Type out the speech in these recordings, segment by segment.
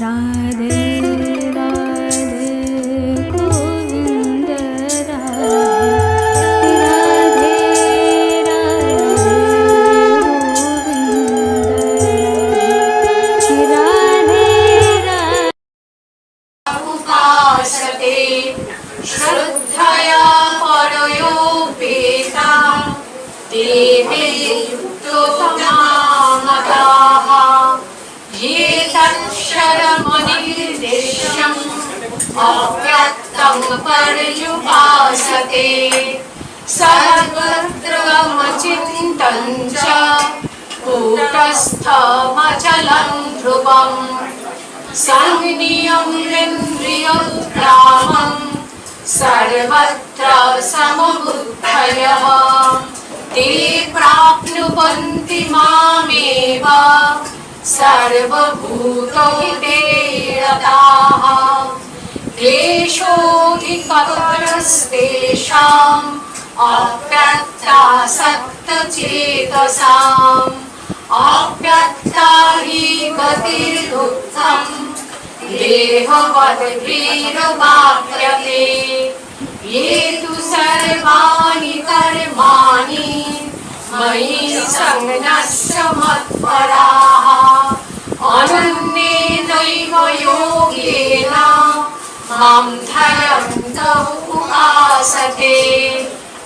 राधे राधे गोविंद राधे राधे राधे राधे उपासते श्रद्धया परयोपेता देवे युक्तोपमामताः ये तत्क्षरमनिर्देश्यम् अव्यक्तं पर्युपासते सर्वत्रमचिन्तं च कूटस्थमचलं ध्रुवम् संनियम्येन्द्रियग्रामं सर्वत्र समबुद्धयः ते प्राप्नुवन्ति मामेव सर्वभूतहिते रताः क्लेशोऽधिकतरस्तेषाम् अव्यक्तासक्तचेतसाम् अव्यक्ता हि गतिर्दुःखम् देहवद्भिर्वाप्यते ये तु सर्वाणि कर्माणि मयि सङ्गस्य मत्पराः अनन्येनैव योगेन मां ध्यायन्तः उपासते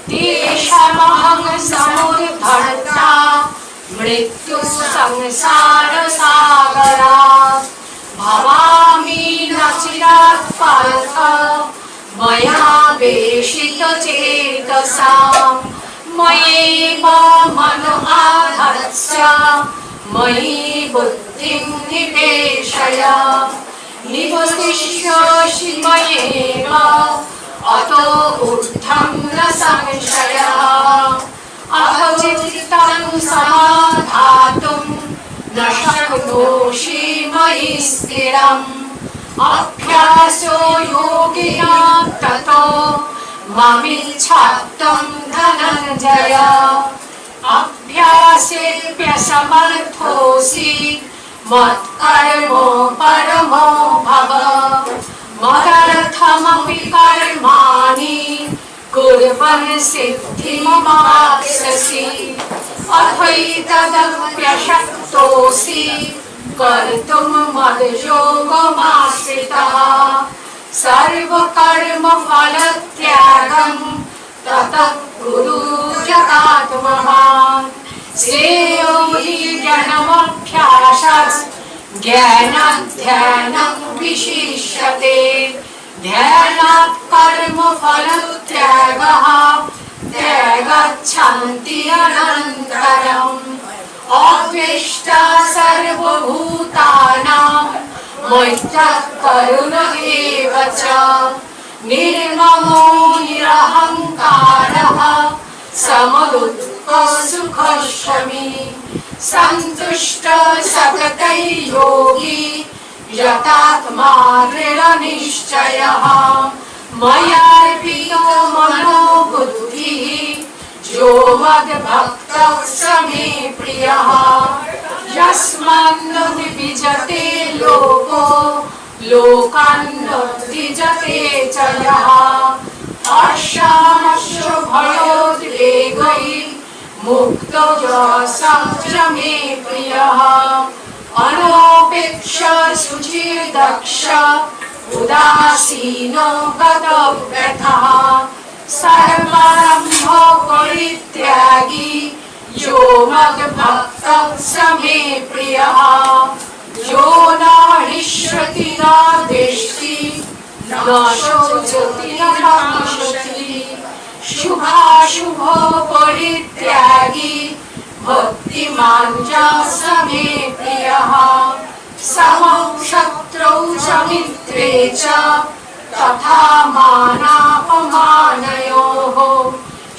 तेषामहं समुद्धर्ता मृत्यु संसारसागरात् भवामि न चिरात् पार्थ मया वेशितचेतसाम् मयैव मनो आधत्स्व मयि बुद्धिं निवेशय निवसिष्यसि मयैव अतो ऊर्ध्वं न संशयः अहचित्तं समाधातुं न शक्नोषि मयि स्थिरम् अभ्यासो योगिना ततो ममिच्छाप्तं धनञ्जय अभ्यासेऽप्यसमर्थोऽसि मत्कर्मो परमो भव मदर्थमपि कर्माणि कुर्वन् सिद्धिमवाप्स्यसि अथैतदप्यशक्तोऽसि कर्तुं मद्योगमाश्रितः सर्वकर्मफलत्यागं ततः कुरु जगात्मवान् श्रेयो हि ज्ञानमभ्यासात् ज्ञानाध्यानं विशिष्यते ध्यानात् कर्मफलत्यागः त्यागाच्छन्ति अनन्तरम् अद्वेष्टा सर्वभूतानां मैत्रः करुण एव च निर्ममो निरहङ्कारः समदुःखसुखक्षमी सन्तुष्टः सततैः योगी यतात्मा दृढनिश्चयः मयार्पितो मनो बुद्धिः यो मद्भक्तः स मे प्रियः यस्मान्न विविजते लोको लोकान्न विविजते च यः हर्षामश्रुभयोद्वेगैः मुक्तो स मे प्रियः अनोपेक्ष शुचिर्दक्ष उदासीनो गतव्यथः सर्वारम्भ परित्यागी यो मद्भक्तः स मे प्रियः यो न हृष्यति न द्वेष्टि न शोचति न काङ्क्षति शुभाशुभो परित्यागी भक्तिमान् च स मे प्रियः समौ शत्रौ च मित्रे च तथा मानापमानयोः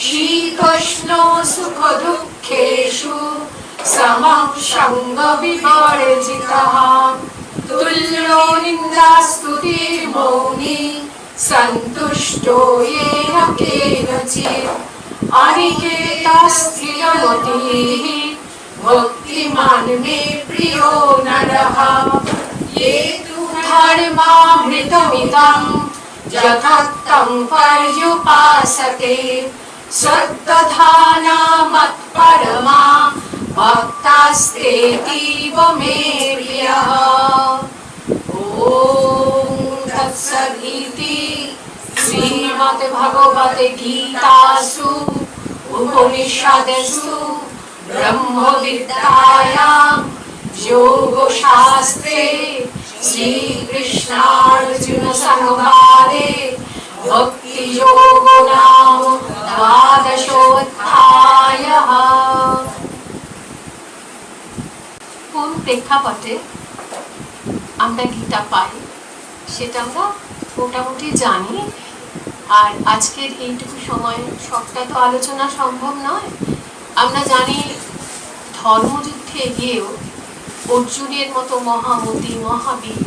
शीतोष्णो सुखदुःखेषु समः सङ्गविवर्जितः तुल्यो निन्दास्तुतिर्मौनी सन्तुष्टो येन केनचित् अनिकेतस्थिरमतिः भक्तिमान् मे प्रियो नरः ये तु धर्मामृतमिदं यथार्थं पर्युपासते श्रद्धाना मत्परमा भक्तास्तेतीव मे प्रियः। ॐ तत्सदिति श्रीमद्भगवते गीतासु उपनिषदसु ब्रह्मविद्यायां योगशास्त्रे श्रीकृष्णार्जुन संवादे भक्तियोगो नाम द्वादशोऽध्यायः। কোন প্রেক্ষাপটে আমরা গীতা পাই সেটা আমরা মোটামুটি জানি। আর আজকের এইটুকু সময় সবটা তো আলোচনা সম্ভব নয়। আমরা জানি ধর্মযুদ্ধে গিয়েও অর্জুনের মতো মহামতি মহাবীর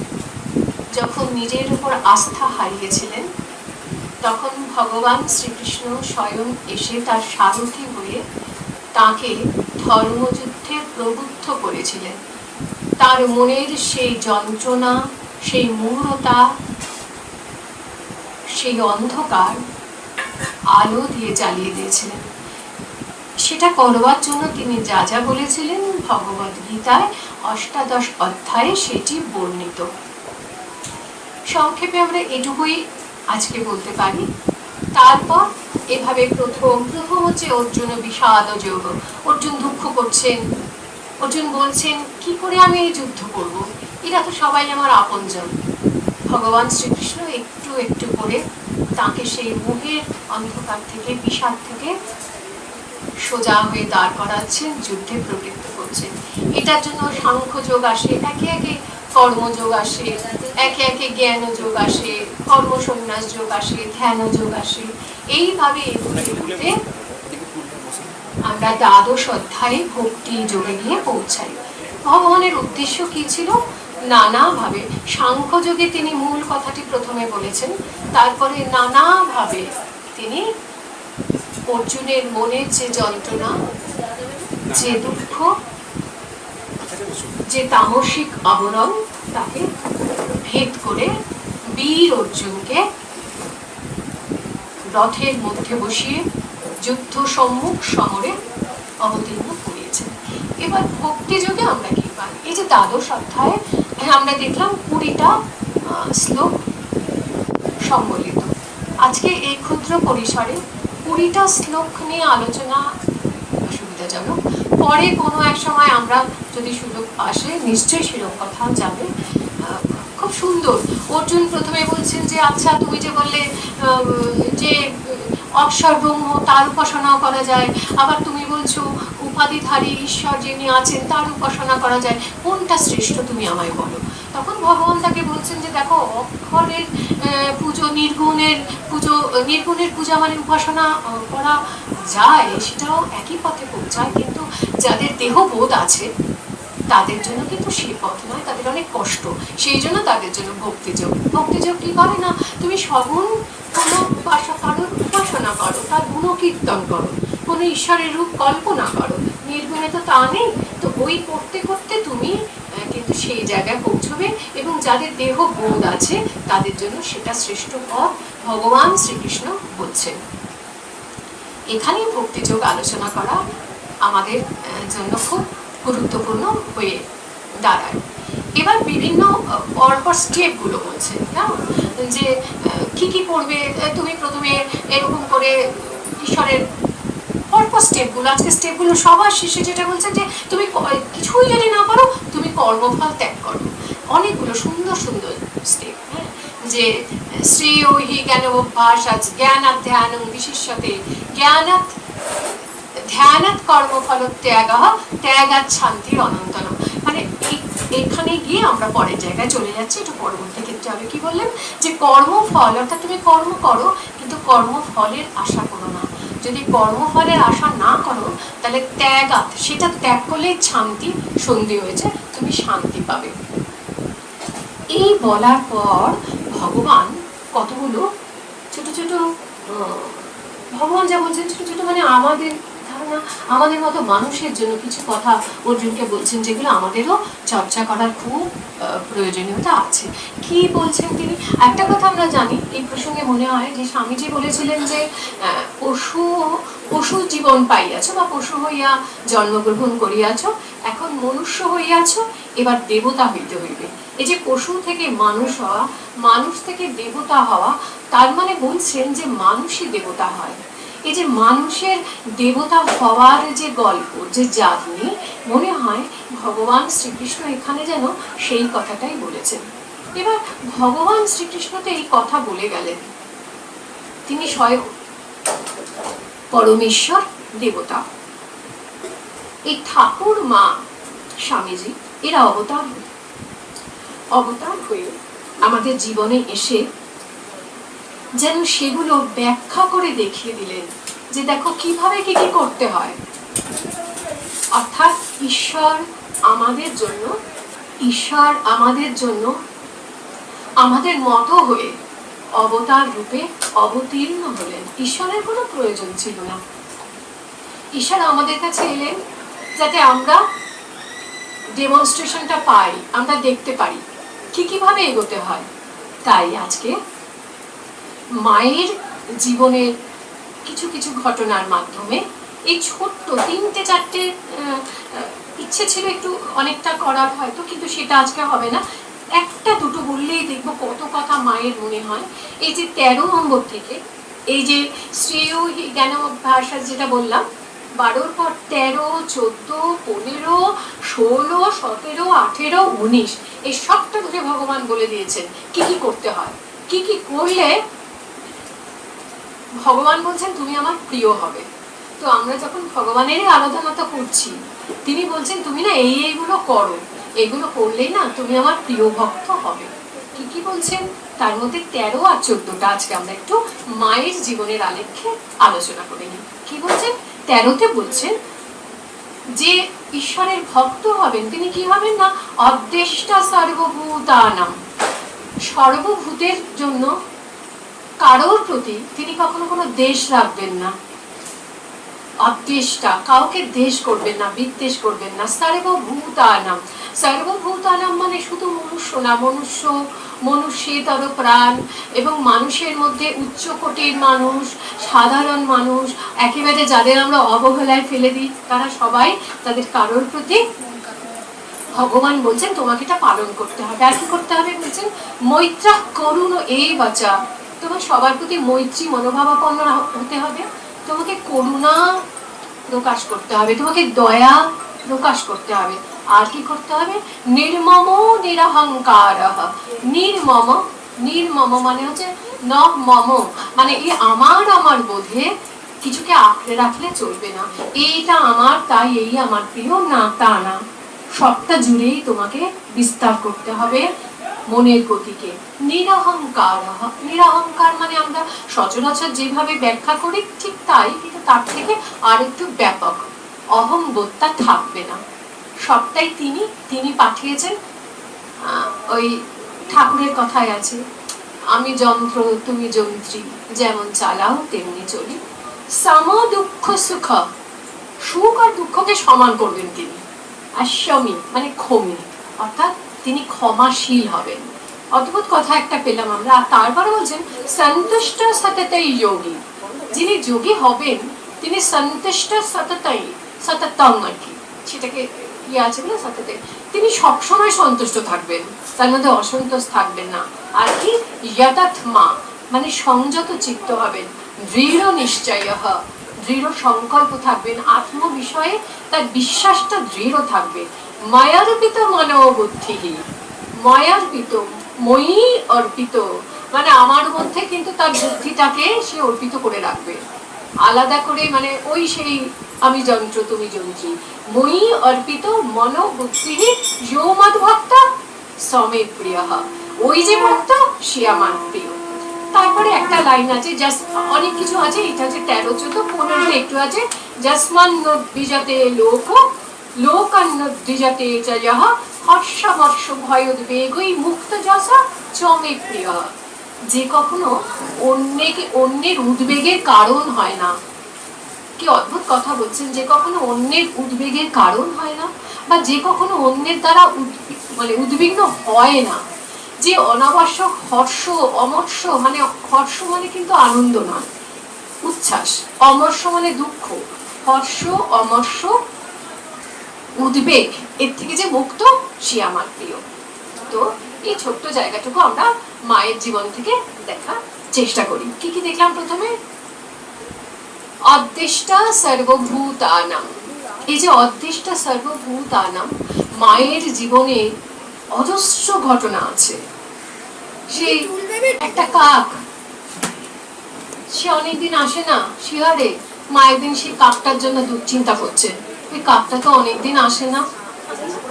যখন নিজের উপর আস্থা হারিয়েছিলেন, তখন ভগবান শ্রীকৃষ্ণ স্বয়ং এসে তার সারথি হয়ে তাকে ধর্মযুদ্ধে প্রবুদ্ধ করেছিলেন। তার মনের সেই যন্ত্রণা, সেই মূঢ়তা, সেই অন্ধকার আলো দিয়ে জ্বালিয়ে দিয়েছিলেন। সেটা করবার জন্য তিনি যা যা বলেছিলেন ভগবদ গীতায় ৮৮ অধ্যায়ে সেটি বর্ণিত। সংক্ষেপে আমরা এটুকুই আজকে বলতে পারি। তারপর এভাবে প্রথম হচ্ছে অর্জুন বিষাদ যোগ। অর্জুন দুঃখ করছেন, অর্জুন বলছেন কি করে আমি এই যুদ্ধ করব, এরা তো সবাই আমার আপনজন। ভগবান শ্রীকৃষ্ণ একটু একটু করে তাকে সেই মোহের অন্ধকার থেকে, বিষাদ থেকে সোজা হয়ে দাঁড় করাচ্ছেন, যুদ্ধে প্রবৃত্ত করছেন। এটার জন্য সাংখ্য যোগ আসে, একে একে কর্মযোগ আসে, একে একে জ্ঞান যোগ আসে, কর্মসন্ন্যাস যোগ আসে, ধ্যান যোগ আসে। এইভাবে এগুলোতে আমরা দ্বাদশ অধ্যায়ে ভক্তি যোগে গিয়ে পৌঁছাই। ভগবানের উদ্দেশ্য কি ছিল? নানাভাবে সাংখ্য যোগে তিনি মূল কথাটি প্রথমে বলেছেন, তারপরে নানাভাবে তিনি অর্জুনের মনের যে যন্ত্রণা, যে দুঃখ, যে তামসিক আবরণ, তাকে ভেদ করে বীর অর্জুনকে রথের মধ্যে বসিয়ে যুদ্ধ সম্মুখ সমরে অবতীর্ণ করিয়েছেন। এবার ভক্তি যোগে আমরা কি পাই? এই যে দ্বাদশ অধ্যায়ে আমরা দেখলাম ২০টা শ্লোক সম্বলিত। আজকে এই ক্ষুদ্র পরিসরে ২০টা শ্লোক নিয়ে আলোচনা সুবিধাজনক। পরে কোনো এক সময় আমরা যদি সুযোগ আসে নিশ্চয়ই সেরকম কথা যাবে। খুব সুন্দর। অর্জুন প্রথমে বলছেন যে আচ্ছা তুমি যে বললে যে অক্ষর ব্রহ্ম তার উপাসনা করা যায়, আবার তুমি বলছো উপাধিধারী ঈশ্বর যিনি আছেন তার উপাসনা করা যায়, কোনটা শ্রেষ্ঠ তুমি আমায় বলো। তখন ভগবান তাকে বলছেন যে দেখো, অক্ষরের পুজো, নির্গুণের পূজা মানে উপাসনা করা যায়, সেটাও একই পথে পৌঁছায়, কিন্তু যাদের দেহবোধ আছে তাদের জন্য কিন্তু সেই পথ নয়, তাদের অনেক কষ্ট। সেই জন্য তাদের জন্য ভক্তিযোগ। ভক্তিযোগ কি করে না, তুমি সগুণ কোনো কারোর উপাসনা করো, তার গুণকীর্তন করো, কোনো ঈশ্বরের রূপ কল্পনা করো। নির্গুণে তো তা নেই। তো ওই করতে করতে তুমি কিন্তু সেই জায়গায় পৌঁছবে, এবং যাদের দেহ বোধ আছে তাদের জন্য সেটা শ্রেষ্ঠ পথ ভগবান শ্রীকৃষ্ণ বলছেন। এখানেই ভক্তিযোগ আলোচনা করা আমাদের জন্য খুব গুরুত্বপূর্ণ হয়ে দাঁড়ায়। এবার বিভিন্ন পরপর স্টেপগুলো বলছে না, যে কি কি করবে তুমি। প্রথমে এরকম করে ঈশ্বরের পরপর স্টেপগুলো, আজকে স্টেপগুলো সবার শেষে যেটা বলছে যে তুমি কিছুই যদি না পারো তুমি কর্মফল ত্যাগ করো। অনেকগুলো সুন্দর সুন্দর স্টেপ। হ্যাঁ, যে শ্রেয় হি জ্ঞান অভ্যাস আজ জ্ঞানাৎ ধ্যানং বিশিষ্যতে জ্ঞানাৎ ধ্যানাৎ কর্মফল ত্যাগাৎ শান্তির অনন্তরম। মানে এখানে গিয়ে আমরা পরের জায়গায় চলে যাচ্ছি। এটা পরবর্তী ক্ষেত্রে হবে কি বললেন, যে কর্মফল, অর্থাৎ তুমি কর্ম করো কিন্তু কর্মফলের আশা করো না। যদি কর্মফলের আশা না করো তাহলে ত্যাগাৎ, সেটা ত্যাগ করলে শান্তি, সন্ধি হয়েছে, তুমি শান্তি পাবে। এই বলার পর ভগবান কতগুলো ছোট ছোট, ভগবান যা বলছেন ছোট ছোট মানে আমাদের ধারণা, আমাদের মতো মানুষের জন্য কিছু কথা অর্জুনকে বলছেন, যেগুলো আমাদেরও চর্চা করার খুব প্রয়োজনীয়তা আছে। কি বলছেন তিনি? একটা কথা আমরা জানি, এই প্রসঙ্গে মনে হয় যে স্বামীজি বলেছিলেন যে পশু পশু জীবন পাইয়াছ বা পশু হইয়া জন্মগ্রহণ করিয়াছ, এখন মনুষ্য হইয়াছ, এবার দেবতা হইতে হইবে। এই যে পশু থেকে মানুষ হওয়া, মানুষ থেকে দেবতা হওয়া, তার মানে বলছেন যে মানুষই দেবতা হয়। এই যে মানুষের দেবতা হওয়ার যে গল্প, যে জার্নি, মনে হয় ভগবান শ্রীকৃষ্ণ এখানে যেন সেই কথাটাই বলেছেন। এবার ভগবান শ্রীকৃষ্ণ তো এই কথা বলে গেলেন, তিনি স্বয়ং পরমেশ্বর দেবতা। এই ঠাকুর মা স্বামীজি এরা অবতার হয়ে আমাদের জীবনে এসে যেন সেগুলো ব্যাখ্যা করে দেখিয়ে দিলেন যে দেখো কিভাবে কি কি করতে হয়। অর্থাৎ ঈশ্বর আমাদের জন্য আমাদের মতো হয়ে অবতার রূপে অবতীর্ণ হলেন। ঈশ্বরের কোনো প্রয়োজন ছিল না। ঈশ্বর আমাদের কাছে এলেন যাতে আমরা ডেমনস্ট্রেশনটা পাই, আমরা দেখতে পারি কিভাবে এগোতে হয়। তাই আজকে মায়ের জীবনের কিছু কিছু ঘটনার মাধ্যমে এই ছোট্ট 3-4টে ইচ্ছে ছিল একটু অনেকটা করার হয়তো, কিন্তু সেটা আজকে হবে না। 1-2 বললেই দেখবো কত কথা মায়ের মনে হয়। এই যে 13 নম্বর থেকে এই যে শ্রেয় জ্ঞান অভ্যাস যেটা বললাম, 12 পর 13, 14, 15, 16, 17, 18, 19 এই সবটা ধরে ভগবান বলে দিয়েছেন কি কি করতে হয়। কি কি করলে ভগবান বলছেন তুমি আমার প্রিয় হবে। তো আমরা যখন ভগবানেরই আরাধনা তো করছি, তিনি বলছেন তুমি না এইগুলো করো, এগুলো করলেই না তুমি আমার প্রিয় ভক্ত হবে। কি কি বলছেন তার মধ্যে 13 আর 14টা আজকে আমরা একটু মায়ের জীবনের আলেখ্যে আলোচনা করে নিই। কি বলছেন? 13তে বলছেন যে ঈশ্বরের ভক্ত হবেন তিনি কি হবেন না, অদ্দেষ্টা সর্বভূতানাম, সর্বভূতের জন্য কারোর প্রতি তিনি কখনো কোনো দেশ রাখবেন না। অদ্দেষ্টা, কাউকে দেশ করবেন না, বিদ্বেষ করবেন না। সর্বভূতানাম, সর্বভূতানাম মানে শুধু মনুষ্য না, মনুষ্যেতর প্রাণ, এবং মানুষের মধ্যে উচ্চ কোটির মানুষ, সাধারণ মানুষ, একেবারে যাদের আমরা অবহেলায় ফেলে দিই, তারা সবাই, তাদের কারোর প্রতি ভগবান বলছেন তোমাকে এটা পালন করতে হবে। আর কি করতে হবে বলছেন? মৈত্রা করুণ এই বাচা, তোমার সবার প্রতি মৈত্রী মনোভাবাপন্ন হতে হবে, তোমাকে করুণা প্রকাশ করতে হবে, তোমাকে দয়া প্রকাশ করতে হবে। আর কি করতে হবে? নির্মম নিরহংকার। নির্মম মানে হচ্ছে ন মম, মানে এই আমার বোধে কিছুকে আঁকড়ে রাখলে চলবে না। এইটা আমার তাই এই আমার প্রিয় না, তা না, সবটা জুড়েই তোমাকে বিস্তার করতে হবে মনের গতিকে। নিরহংকার মানে আমরা সচরাচর যেভাবে ব্যাখ্যা করি ঠিক তাই, কিন্তু তার থেকে আর একটু ব্যাপক। অহংবোধটা থাকবে না, সবটাই তিনি পাঠিয়েছেন। ওই ঠাকুরের কথায় আছে, আমি যন্ত্র তুমি যন্ত্রী, যেমন চালাও তেমনি চলি। সম দুঃখ সুখ, সুখ আর দুঃখকে সমান করবেন তিনি। আশ্রমী মানে ক্ষমী, অর্থাৎ তিনি ক্ষমাশীল হবেন। অদ্ভুত কথা একটা পেলাম আমরা। আর তারপরে বলছেন সন্তুষ্ট সততই যোগী, যিনি যোগী হবেন তিনি সন্তুষ্ট সততং আর কি, সেটাকে আছে না সততে, তিনি সবসময় সন্তুষ্ট থাকবেন, তার মধ্যে অসন্তোষ থাকবেন না। আর কি যথাত্মা মানে সংযত চিত্ত হবেন, দৃঢ় নিশ্চয়, দৃঢ় সংকল্প থাকবেন, আত্ম বিষয়ে তার বিশ্বাসটা দৃঢ় থাকবে। মায়ার্পিত মনোবুদ্ধি, মায়ার্পিত মই অর্পিত মানে আমার মধ্যে কিন্তু তার বুদ্ধিটাকে সে অর্পিত করে রাখবে, আলাদা করে, মানে ওই সেই আমি যন্ত্র তুমি যন্ত্রী। মই অর্পিত মনোবুদ্ধি যো মদ ভক্ত সমে প্রিয়, ওই যে ভক্ত সে আমার প্রিয়। তারপরে একটা লাইন আছে, অনেক কিছু আছে, এটা হচ্ছে 13, 14, 15 একটু আছে। যস্মান নদ্বিজতে লোকান্নদ্বিজতে চ যহ হর্ষমর্ষ ভয়োদ্বেগৈ মুক্ত যশা চমে প্রিয়, যে কখনো অন্যের উদ্বেগের কারণ হয় না। কি অদ্ভুত কথা বলছেন, যে কখনো অন্যের উদ্বেগের কারণ হয় না, বা যে কখনো অন্যের দ্বারা মানে উদ্বিগ্ন হয় না, যে অনাবশ্যক হর্ষ অমর্ষ, মানে হর্ষ মানে কিন্তু আনন্দ নয়, উচ্ছ্বাস, অমর্ষ মানে দুঃখ, হর্ষ অমর্ষ উদ্বেগ, এর থেকে যে মুক্ত সে আমার প্রিয়। তো এই ছোট্ট জায়গাটুকু আমরা মায়ের জীবন থেকে দেখার চেষ্টা করি। কি কি দেখলাম? প্রথমে অদ্দেষ্টা সর্বভূতানাম। এই যে অদ্দেষ্টা সর্বভূতানাম, মায়ের জীবনে অজস্র ঘটনা আছে। সেই একটা কাক, সে অনেকদিন আসে না শিহারে, মা একদিন সেই কাকটার জন্য দুশ্চিন্তা করছে, ওই কাকটা তো অনেকদিন আসে না।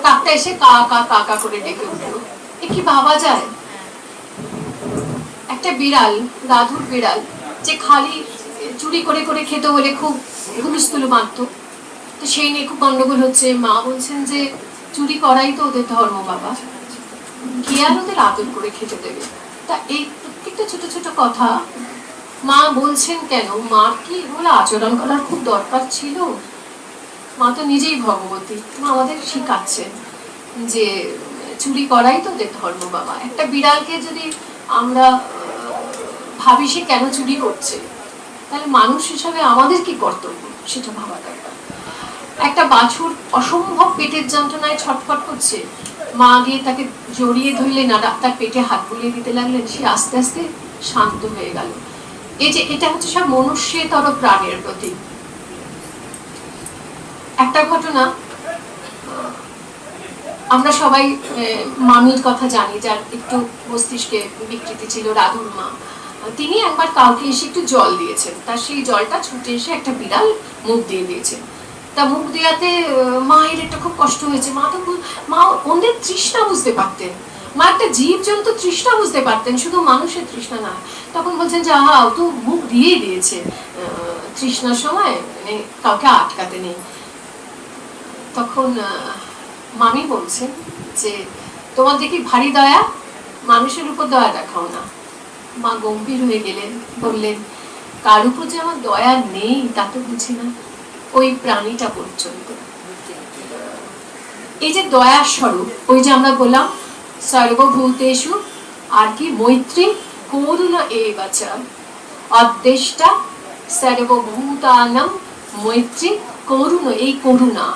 কাকটা এসে কা কা কা কা করে ডেকে উঠলো। এ কি ভাবা যায়? একটা বিড়াল, রাধুর বিড়াল, যে খালি চুরি করে করে খেতে হলে খুব হুলুস্থুলু মারত, তো সেই নিয়ে খুব গন্ডগোল হচ্ছে। মা বলছেন যে চুরি করাই তো ওদের ধর্ম বাবা, কে আর ওদের আদর করে খেতে দেবে? তা এই প্রত্যেকটা ছোট ছোট কথা মা বলছেন কেন? মার কি এগুলো আচরণ করার খুব দরকার ছিল? মা তো নিজেই ভগবতী, মা আমাদের শিখাচ্ছেন যে চুরি করাই তো ওদের ধর্ম বাবা। একটা বিড়ালকে যদি আমরা ভাবি সে কেন চুরি করছে, তাহলে মানুষ হিসাবে আমাদের কি কর্তব্য সেটা ভাবা দরকার। একটা বাছুর অসম্ভব পেটের যন্ত্রণায় ছটফট করছে, মা গিয়ে তাকে জড়িয়ে ধরলেন আর তার পেটে হাত বুলিয়ে দিতে লাগলেন, সে আস্তে আস্তে শান্ত হয়ে গেল। এই যে এটা হচ্ছে সব মনুষ্যতর প্রাণের প্রতি। একটা ঘটনা, আমরা সবাই মামির কথা জানি, যার একটু মস্তিষ্কে বিকৃতি ছিল, রাধুর মা। তিনি একবার কাউকে এসে একটু জল দিয়েছেন, তার সেই জলটা ছুটে এসে একটা বিড়াল মুখ দিয়ে দিয়েছে। তা মুখ দেওয়াতে মায়ের একটা খুব কষ্ট হয়েছে। মা ওদের তৃষ্ণা বুঝতে পারতেন, মা একটা জীবজন্তু তৃষ্ণা বুঝতে পারতেন, শুধু মানুষের তৃষ্ণা না। তখন বলছেন যে আহা, ও তো মুখ দিয়েই দিয়েছে, তৃষ্ণার সময় মানে কাউকে আটকাতে নেই। তখন মামি বলছেন যে তোমার দেখি ভারী দয়া, মানুষের উপর দয়া দেখাও না। মা গম্ভীর হয়ে গেলেন, বললেন কার উপর যে আমার দয়া নেই তা তো বুঝি না, ওই প্রাণীটা পর্যন্ত। এই যে দয়ার স্বরূপ, ওই যে আমরা বললাম সর্বভূতেষু, আর কি মৈত্রী করুণা এবাচা, অদ্দেষ্টা সর্বভূতানাম মৈত্রী করুণা, এই করুণা,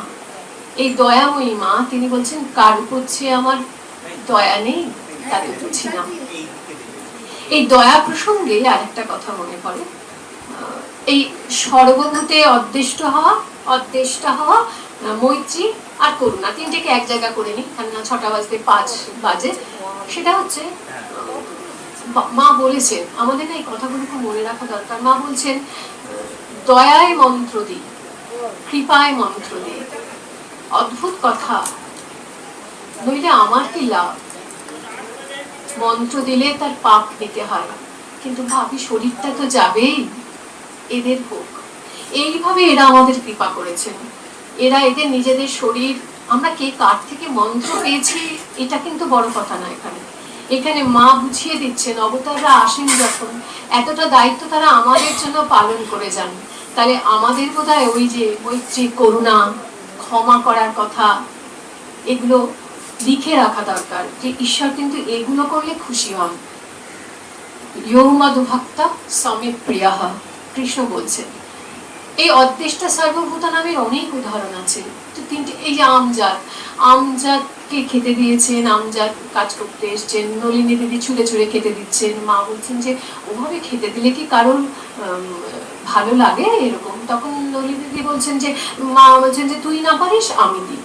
এই দয়াময়ী মা, তিনি বলছেন কার উপর যে আমার দয়া নেই তা তো বুঝি না। এই দয়া প্রসঙ্গে আরেকটা কথা মনে পড়ে, এই সর্বভূতে অদ্দেষ্টা হওয়া, মৈত্রী আর করুণা, তিনটেকে এক জায়গা করে নি, কারণ 6টা বাজতে 5 বাজে। সেটা হচ্ছে মা বলেছেন, আমাদের না এই কথাগুলো খুব মনে রাখা দরকার। মা বলছেন দয়ায় মন্ত্র দিই, কৃপায় মন্ত্র দিই। অদ্ভুত কথা, নইলে আমার কি লাভ? মন্ত্র দিলে তার পাপ নিতে হয়, কিন্তু ভাবি শরীরটা তো যাবেই, এদের হোক। এইভাবে এরা আমাদের কৃপা করেছেন। এরা এদের নিজেদের শরীর, আমরা কে কার থেকে মন্ত্র পেয়েছি এটা কিন্তু বড় কথা না। এখানে এখানে মা বুঝিয়ে দিচ্ছেন, অবতাররা আসেন যখন, এতটা দায়িত্ব তারা আমাদের জন্য পালন করে যান, তাহলে আমাদের বোধহয় ওই যে মৈত্রী করুণা ক্ষমা করার কথা এগুলো লিখে রাখা দরকার, যে ঈশ্বর কিন্তু এগুলো করলে খুশি হন। ইয়ো মধুভক্তা সমে প্রিয়াহ, কৃষ্ণ বলছেন। এই অদ্দেষ্টা সর্বভূতা নামের অনেক উদাহরণ আছে। তো তিনটে, এই যে আমজাদকে খেতে দিয়েছেন, আমজাদ কাজ করতে এসছেন, নলিনী দিদি ছুঁড়ে ছুঁড়ে খেতে দিচ্ছেন। মা বলছেন যে ওভাবে খেতে দিলে কি কারোর ভালো লাগে এরকম? তখন নলিনী দিদি বলছেন যে, মা বলছেন যে তুই না পারিস আমি দিই।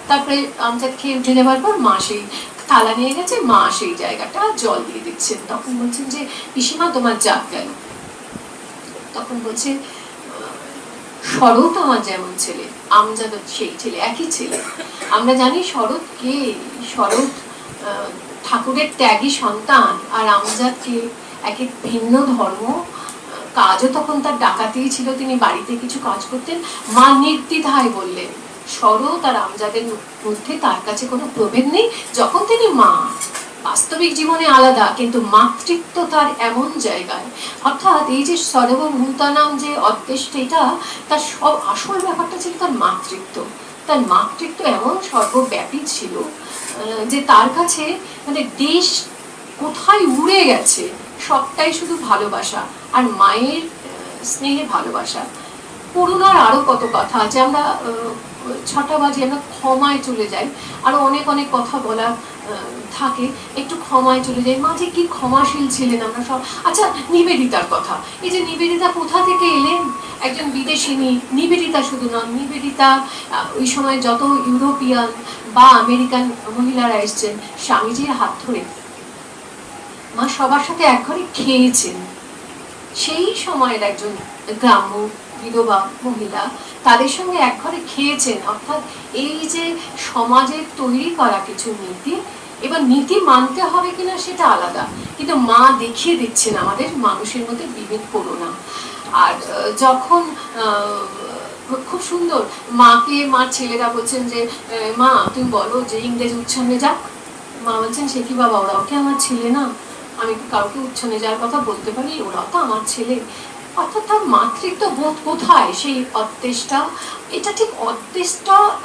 তারপরে আমজাদ খেয়ে উঠে যাবার পর মা সেই থালা নিয়ে গেছে, মা সেই জায়গাটা জল দিয়ে দিচ্ছেন। তখন বলছেন যে পিসিমা তোমার জাগ গেল। তখন বলছে শরৎ আমার যেমন ছেলে, আমজাদ সেই ছেলে, একই ছেলে। আমরা জানি শরৎ কে, শরৎ ঠাকুরের ত্যাগী সন্তান, আর আমজাদ কে এক এক ভিন্ন ধর্ম। কাজও তখন তার ডাকাতেই ছিল, তিনি বাড়িতে কিছু কাজ করতেন। মা নির্দ্বিধায় বললেন শরৎ আর আমজাদের মধ্যে তার কাছে কোনো প্রভেদ নেই, যখন তিনি মা। বাস্তবিক জীবনে আলাদা, কিন্তু মাতৃত্ব তার এমন জায়গায়। অর্থাৎ এই যে সর্বভূতানাম যে অদ্দেষ্ট, এটা তার সব আসল ব্যাপারটা ছিল তার মাতৃত্ব। তার মাতৃত্ব এমন সর্বব্যাপী ছিল যে তার কাছে মানে দেশ কোথায় উড়ে গেছে, সবটাই শুধু ভালোবাসা আর মায়ের স্নেহে ভালোবাসা। করুণার আরো কত কথা আছে, আমরা 6টা বাজে আমরা ক্ষমায় চলে যাই, আরো অনেক অনেক কথা বলা থাকে, একটু ক্ষমায় চলে যাই। মাঝে কি ক্ষমাশীল ছিলেন আমরা সব। আচ্ছা, নিবেদিতার কথা, এই যে নিবেদিতা কোথা থেকে এলেন, একজন বিদেশিনী। নিবেদিতা শুধু নন, নিবেদিতা ওই সময় যত ইউরোপিয়ান বা আমেরিকান মহিলারা এসছেন স্বামীজির হাত ধরে মা সবার সাথে এক ঘরে খেয়েছেন। সেই সময়ের একজন গ্রাম্য বিধবা মহিলা তাদের সঙ্গে এক ঘরে খেয়েছেন। অর্থাৎ এই যে সমাজের তৈরি করা কিছু নীতি, এবার নীতি মানতে হবে কিনা সেটা আলাদা, কিন্তু মা দেখিয়ে দিচ্ছেন আমাদের মানুষের মধ্যে বিভেদ করো না। আর যখন খুব সুন্দর মাকে, মার ছেলেরা বলছেন যে মা তুমি বলো যে ইংরেজ উচ্চারণে যাক। মা বলছেন সে কি বাবা, ওরাও কি আমার ছেলে না? আমি কি কাউকে উচ্ছনে যাওয়ার কথা বলতে পারি? ওরাও তো আমার ছেলে। অর্থাৎ তার মাতৃত্ব বোধ কোথায়, সেই অদ্দেষ্টা, এটা ঠিক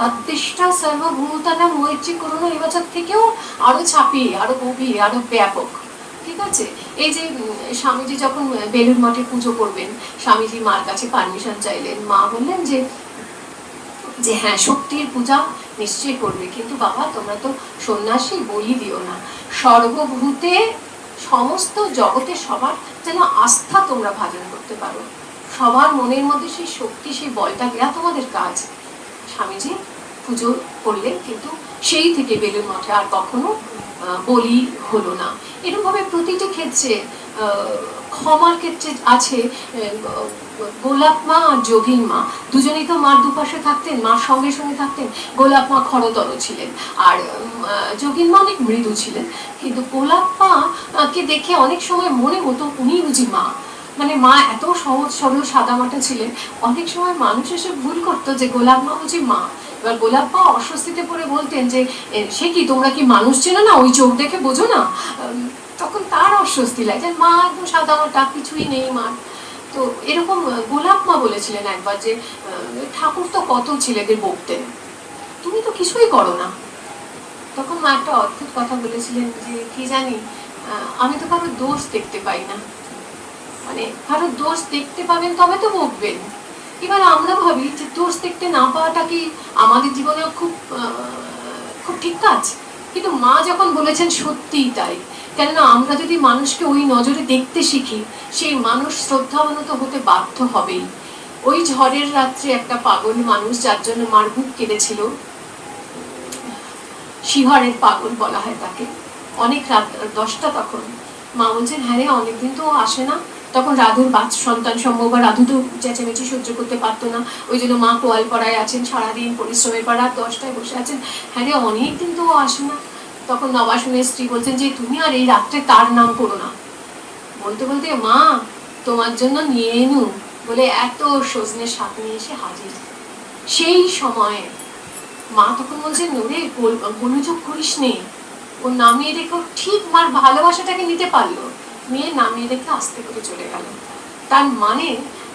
অদ্দেষ্টা সর্বভূতানা মৈত্রী করুণা এবছর থেকেও আরো ছাপিয়ে, আরো গভীর, আরো ব্যাপক। ঠিক আছে, এই যে স্বামীজি যখন বেলুড় মঠে পুজো করবেন, স্বামীজি মার কাছে পারমিশন চাইলেন। মা বললেন যে যে হ্যাঁ শক্তির পূজা নিশ্চয়ই করবে, কিন্তু বাবা তোমরা তো সন্ন্যাসী, বলি দিও না। সর্বভূতে সমস্ত জগতে সবার যেন আস্থা তোমরা ভাজন করতে পারো, সবার মনের মধ্যে সেই শক্তি, সেই বলটা দেওয়া তোমাদের কাজ। স্বামীজি পুজো করলেন, কিন্তু সেই থেকে বেলুড় মঠে আর কখনো বলি হলো না। এরকমভাবে প্রতিটি ক্ষেত্রে ক্ষমার ক্ষেত্রে আছে। গোলাপ মা আর যোগীন মা দুজনেই তো মার দুপাশে থাকতেন, মার সঙ্গে সঙ্গে থাকতেন। গোলাপ মা খরতর ছিলেন আর যোগীন মা অনেক মৃদু ছিলেন, কিন্তু গোলাপ মাকে দেখে অনেক সময় মনে হতো উনি বুঝি মা। মানে মা এত সহজ সরল সাদামাটা ছিলেন, অনেক সময় মানুষ এসে ভুল করতো যে গোলাপ মা বুঝি মা। এবার গোলাপ মা অস্বস্তিতে পড়ে বলতেন যে সে কি, তোমরা কি মানুষ চেনো না, ওই চোখ দেখে বোঝো না? তখন তার অস্বস্তি লাগে, মা একদম সাদামাটা, কিছুই নেই মার। তো এরকম গোলাপ মা বলেছিলেন একবার যে ঠাকুর তো কত ছেলেদের বকতেন, তুমি তো কিছুই করো না। তখন মা একটা অদ্ভুত কথা বলেছিলেন যে কি জানি, আমি তো কারোর দোষ দেখতে পাই না। মানে কারোর দোষ দেখতে পাবেন তবে তো বকবেন। এবার আমরা ভাবি যে দোষ দেখতে না পাওয়াটা কি আমাদের জীবনে খুব খুব ঠিক কাজ? কিন্তু মা যখন বলেছেন সত্যিই তাই। কেননা আমরা যদি মানুষকে ওই নজরে দেখতে শিখি, সেই মানুষ শ্রদ্ধাবনত হতে বাধ্য হবেই। ওই ঝড়ের রাত্রে একটা পাগল মানুষ, যার জন্য মার বুক কেঁদেছিল, শিহরের পাগল বলা হয় তাকে, অনেক রাত 10টা তখন। মা বলছেন হ্যাঁ রে, অনেকদিন তো আসে না। তখন রাধুর সন্তান সম্ভব, রাধু তো চেঁচামেচি সহ্য করতে পারতো না, ওই জন্য মা কোয়ালপাড়ায় আছেন, সারাদিন পরিশ্রমের পর রাত 10টায় বসে আছেন। হ্যাঁ রে, অনেকদিন তো আসে না। তখন নবাসনের স্ত্রী বলছেন যে তুমি আর এই রাত্রে তার নাম করো না। বলতে বলতে মা তোমার জন্য নিয়ে এনু বলে এত সজনের শাক নিয়ে এসে হাজির। সেই সময়ে মা তখন বলছেন ওরে গোলযোগ করিস নে, ও নামিয়ে রেখে ঠিক মার ভালোবাসাটাকে নিতে পারলো, নিয়ে নামিয়ে রেখে আস্তে করে চলে গেল। তার মানে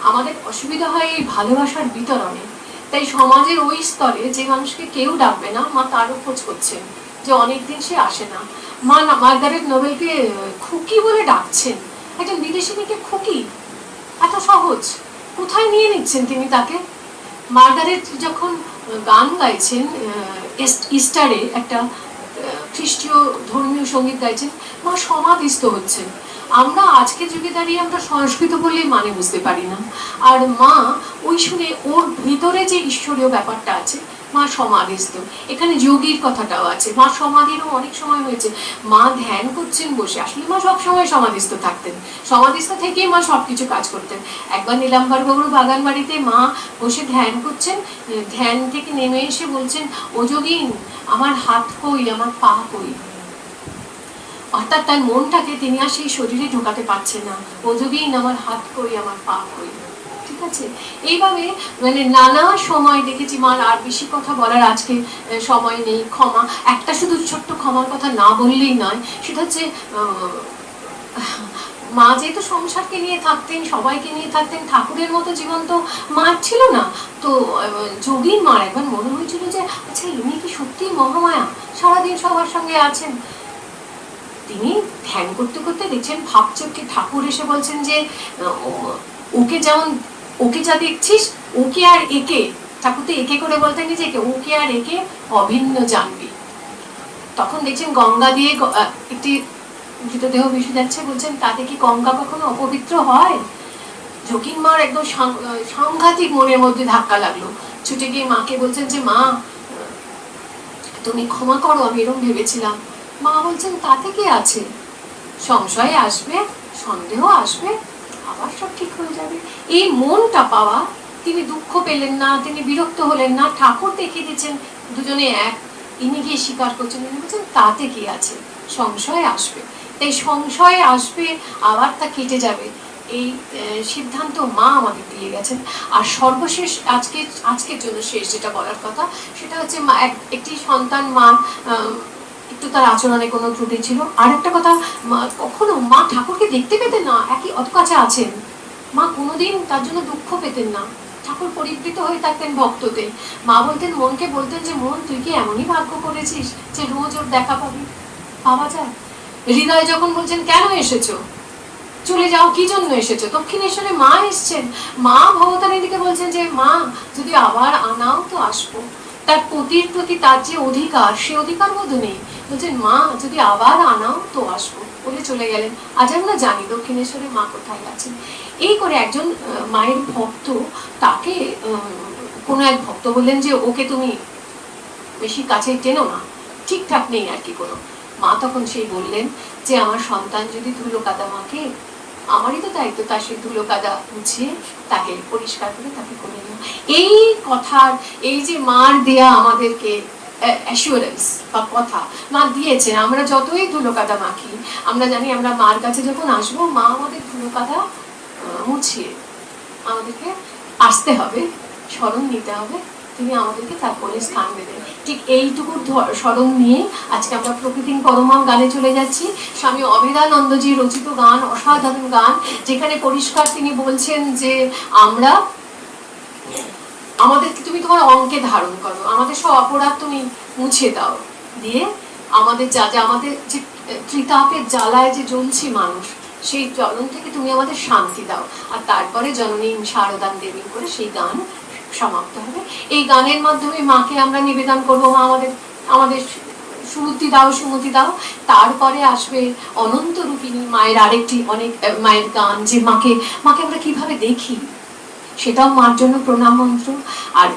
আমাদের অসুবিধা হয় এই ভালোবাসার বিতরণে। তাই সমাজের ওই স্তরে যে মানুষকে কেউ ডাকবে না, মা তারও খোঁজ করছেন যে অনেকদিন সে আসে না। মা মার্গারেট নোবেলকে খুকি বলে ডাকছেন, একজন বিদেশি মেয়েকে খুকি, এত সহজ। কোথায় নিয়ে নিচ্ছেন তিনি তাকে? মার্গারেট যখন গান গাইছেন ইস্টারে, একটা খ্রিস্টীয় ধর্মীয় সঙ্গীত গাইছেন, মা সমাধিস্থ হচ্ছেন। আমরা আজকের যুগে দাঁড়িয়ে আমরা সংস্কৃত বললেই মানে বুঝতে পারি না, আর মা ওই শুনে ওর ভিতরে যে ঈশ্বরীয় ব্যাপারটা আছে, মা সমাধিস্থ। এখানে যোগীর কথাটাও আছে, মা সমাধিরও অনেক সময় হয়েছে মা ধ্যান করছেন বসে, আসলে মা সবসময় সমাধিস্থ থাকতেন, সমাধিস্থ থেকেই মা সবকিছু কাজ করতেন। একবার নীলাম্বর বাবুর বাগান বাড়িতে মা বসে ধ্যান করছেন, ধ্যান থেকে নেমে এসে বলছেন ও যোগীন আমার হাত কই, আমার পা কই। অর্থাৎ তার মনটাকে তিনি আর সেই শরীরে ঢোকাতে পারছেন না, ও যোগীন আমার হাত কই, আমার পা কই। ঠিক আছে, এইভাবে মানে নানা সময় দেখেছি মার। আর বেশি কথা বলার আজকে সময় নেই। ক্ষমা, একটা শুধু ছোট্ট ক্ষমার কথা না বললেই নয়, সেটা হচ্ছে মা যেহেতু সংসারকে নিয়ে থাকতেন, সবাইকে নিয়ে থাকতেন, ঠাকুরের মতো জীবন তো মার ছিল না। তো যোগীর মার একবার মনে হয়েছিল যে আচ্ছা ইনি কি সত্যি মহামায়া, সারাদিন সবার সঙ্গে আছেন। তিনি ধ্যান করতে করতে দেখছেন ভাবছেন কি ঠাকুর এসে বলছেন যে ওকে যেমন ওকে যা দেখছিস ওকে আর একে, ঠাকুর তো একে করে বলতেন যে ওকে আর একে অভিন্ন জানবি। তখন দেখছেন গঙ্গা দিয়ে একটি মৃতদেহ ভেসে যাচ্ছে, বলছেন তাতে কি গঙ্গা কখনো অপবিত্র হয়? যোগীন মার একদম সাংঘাতিক মনের মধ্যে ধাক্কা লাগলো। ছুটে গিয়ে মাকে বলছেন যে মা তুমি ক্ষমা করো, আমি এরকম ভেবেছিলাম। মা বলছেন তাতে কি আছে, সংশয় আসবে, সন্দেহ আসবে, আবার সব ঠিক হয়ে যাবে। এই মনটা পাওয়া, তিনি দুঃখ পেলেন না, তিনি বিরক্ত হলেন না, ঠাকুর দেখিয়ে দিচ্ছেন দুজনে এক, ইনি গিয়ে স্বীকার করছেন, ইনি বলছেন তাতে কি আছে, সংশয় আসবে, তাই সংশয় আসবে আবার তা কেটে যাবে, এই সিদ্ধান্ত মা আমাদের দিয়ে গেছেন। আর সর্বশেষ আজকের জন্য শেষ যেটা বলার কথা সেটা হচ্ছে একটি সন্তান মা একটু তার আচরণে কোনো ত্রুটি ছিল। আরেকটা কথা, কখনো মা ঠাকুরকে দেখতে পেতেন না, একই অত কাছে আছেন, মা কোনোদিন তার জন্য দুঃখ পেতেন না, ঠাকুর পরিবৃত হয়ে থাকতেন ভক্ততে। মা বলতেন, মনকে বলতেন যে মন তুই কি এমনই ভাগ্য করেছিস যে রোজ ওর দেখা পাবি, পাওয়া যায়। হৃদয় যখন বলছেন কেন এসেছো, চলে যাও, কি জন্য এসেছো, দক্ষিণেশ্বরে মা এসছেন, মা ভবতারিণীকে বলছেন যে মা যদি আবার আনাও তো আসবো, তার পতির প্রতি তার যে অধিকার, সে অধিকার বোধ নেই, বলছেন মা যদি আবার আনাও তো আসবো, বলে চলে গেলেন। আজ আমরা জানি দক্ষিণেশ্বরে মা কোথায় আছেন। এই করে একজন মায়ের ভক্ত, তাকে কোনো এক ভক্ত বললেন যে ওকে তুমি বেশি কাছে টেনো না, ঠিকঠাক নেই আর কি কোনো। মা তখন সেই বললেন যে আমার সন্তান যদি ধুলো কাদা মাকে, আমারই তো দায়িত্ব তার সেই ধুলো কাদা মুছিয়ে তাকে পরিষ্কার করে তাকে করে নেওয়া। এই কথার, এই যে মার দেয়া আমাদেরকে অ্যাসিওরেন্স বা কথা মা দিয়েছে, আমরা যতই ধুলো কাদা মাখি, আমরা জানি আমরা মার কাছে যখন আসবো মা আমাদের ধুলো কাদা মুছিয়ে আমাদেরকে আসতে হবে, স্মরণ নিতে হবে, তিনি আমাদেরকে তার কোলে স্থান দেবেন। ঠিক এইটুকু স্মরণ নিয়ে আজকে আমরা প্রকৃতির পরমাম গানে চলে যাচ্ছি। স্বামী অভেদানন্দজি রচিত গান, অসাধারণ গান, যেখানে পরিষ্কার তিনি বলছেন যে আমরা আমাদেরকে তুমি তোমার অঙ্কে ধারণ করো, আমাদের সব অপরাধ তুমি মুছে দাও, দিয়ে আমাদের যা যা আমাদের যে ত্রিতাপের জ্বালায় যে জ্বলছি মানুষ, সেই জ্বলন থেকে তুমি আমাদের শান্তি দাও। আর তারপরে জননী শারদান দেবী করে সেই গান সমাপ্ত হবে। এই গানের মাধ্যমে মাকে আমরা নিবেদন করবো, মা আমাদের সুমতি দাও, সুমতি দাও। তারপরে আসবে অনন্ত রূপিণী মায়ের আরেকটি অনেক মায়ের গান, যে মাকে আমরা কিভাবে দেখি, সেটাও মার জন্য প্রণাম মন্ত্র। আর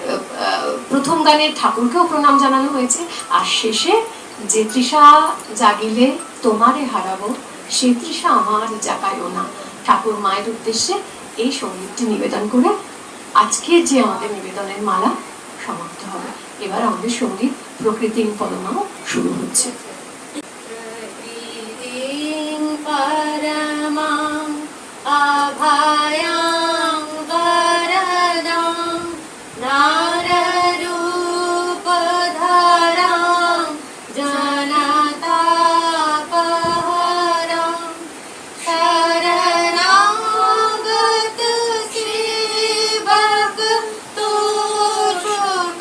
প্রথম গানে ঠাকুরকেও প্রণাম জানানো হয়েছে। আর শেষে যে তৃষা জাগিলে তোমারে হারাবো, সে তৃষা আমার জাগায়ও না, ঠাকুর মায়ের উদ্দেশ্যে এই সঙ্গীতটি নিবেদন করে আজকে যে আমাদের নিবেদনের মালা সমাপ্ত হবে। এবার আমাদের সঙ্গীত প্রকৃতির পরমাও শুরু হচ্ছে। পরমাং অভয়াং বরদাং নাররূপধরাং জনতাপহরাং শরণাগত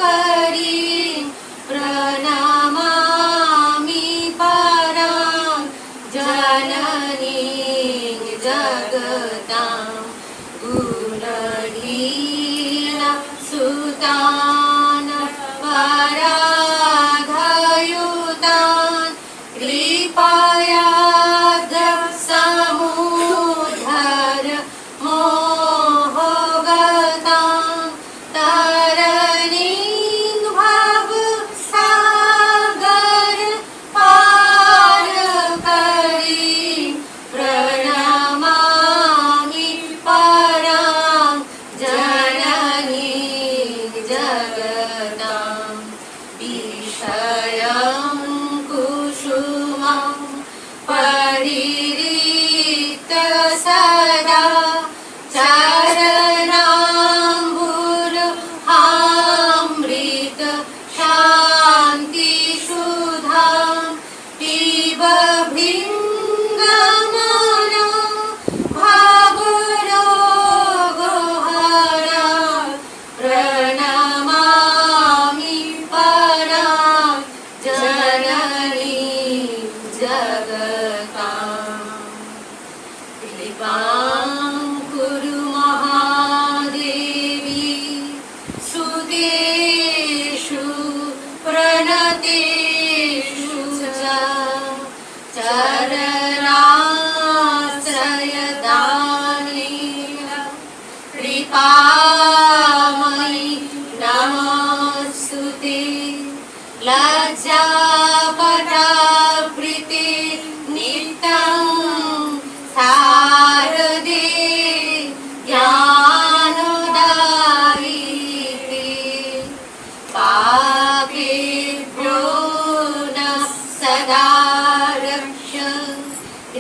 সেবকতুষ্করীং প্রণমামি পরাং জননীং জগতাং গুণহীন সুতান পরাধয়ুতান কৃপয়াদ সমুধর মোহগতাং তরণীং ভব সাগর পার করি প্রণমামি পরাং জননীং জগতাং বিষয়ং কুসুমং পরিরিক্ত সদা চরণাম্বুর হামৃত শান্তি সুধাং পিব ভৃঙ্গমনা कृपां कुरु महादेवी सुतेषु प्रणतेषु च चरणाश्रयदानेन कृपामयि नमोऽस्तुते लज्जापटावृते नित्यं शारदे ज्ञानदायिते पापेभ्यो नः सदा रक्ष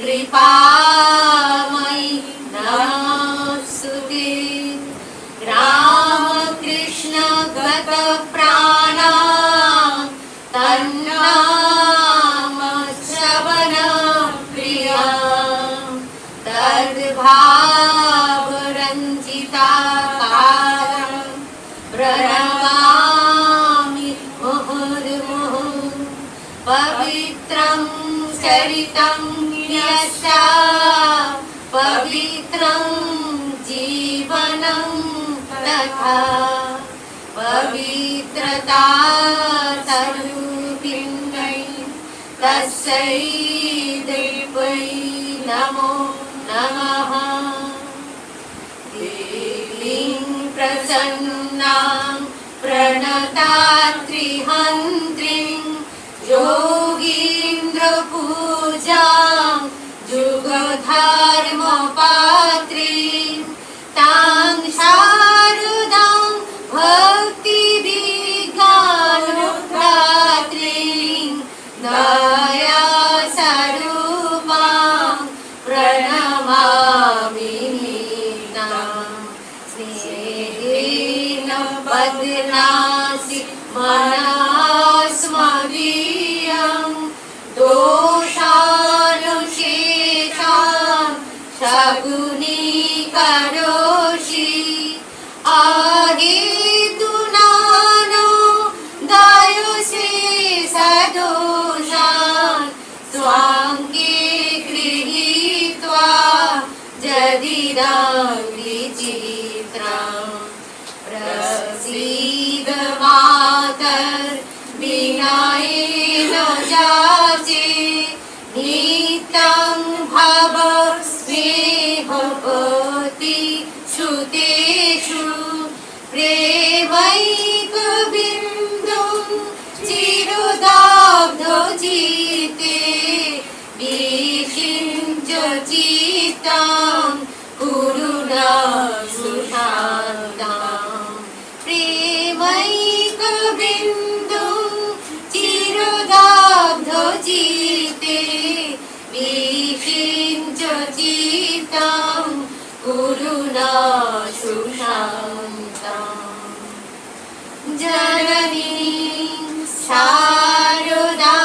कृपामयि नमोऽस्तुते रामकृष्ण गतप्राणा तन्नाम श्रवणप्रिया तद्भावरञ्जिताकारं प्रणमामि मुहुर्मुहुः पवित्रं चरितं यस्य पवित्रं जीवनं तथा पवित्रता स्वरूपिण्यै तस्यै देव्यै नमो नमः देवीं प्रसन्नां प्रणतात्रिहन्त्रीं योगीन्द्रपूजां जुगधर्मपात्रीं तां शारदां भक्तिविज्ञानदात्रीं दयास्वरूपां प्रणमामि नितां स्नेहेन बध्नासि मनस्मदीयं दोषानुशेषान् शकुनीकरोषि आहेतुनानो दायुषे सदोषान् स्वाङ्गे गृहीत्वा जदिदं विचित्रं प्रसीद मातर्विनयेन जाचे नित्यं भव स्नेहपति श्रुतेषु प्रेमैकबिन्दुं चिरुदग्धचित्ते विषिञ्च चित्तं कुरु न सुशान्तं प्रेमैकबिन्दुं चिरुदग्धचित्ते विषिञ्च चित्तं कुरु न सुशान्तम् जननीं शारदां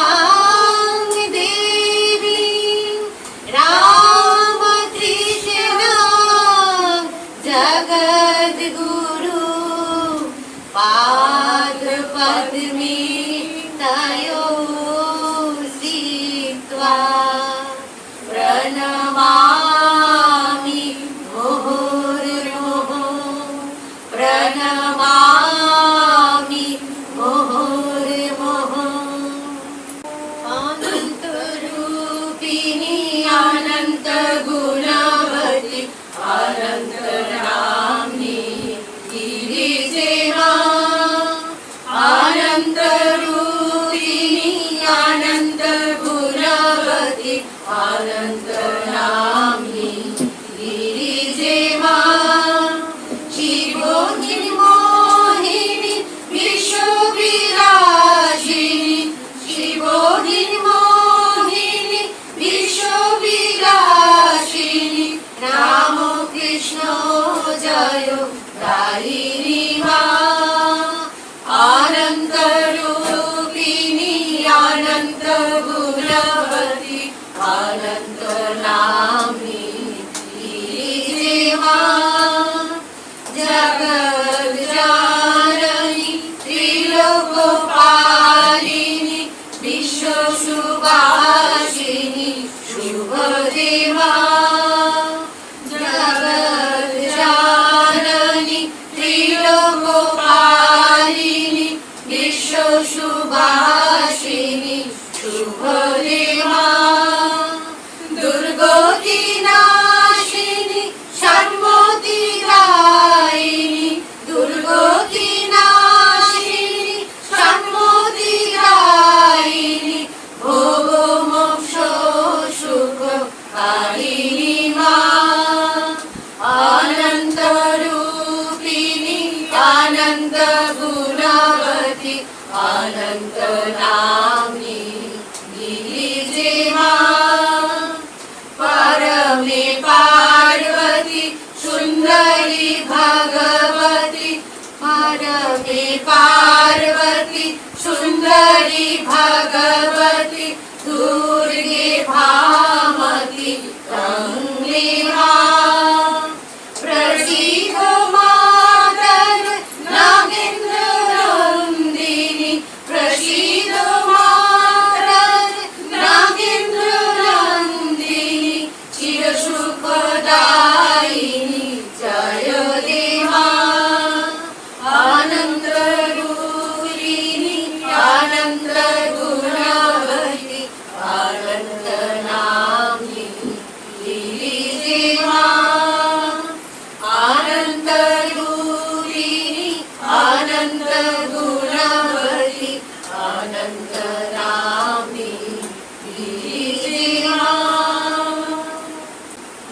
देवीं रामकृष्णां जगद्गुरु पादपद्मे तयोः स्थित्वा प्रणमामि मुहुर्मुहुः प्रणमामि मुहुर्मुहुः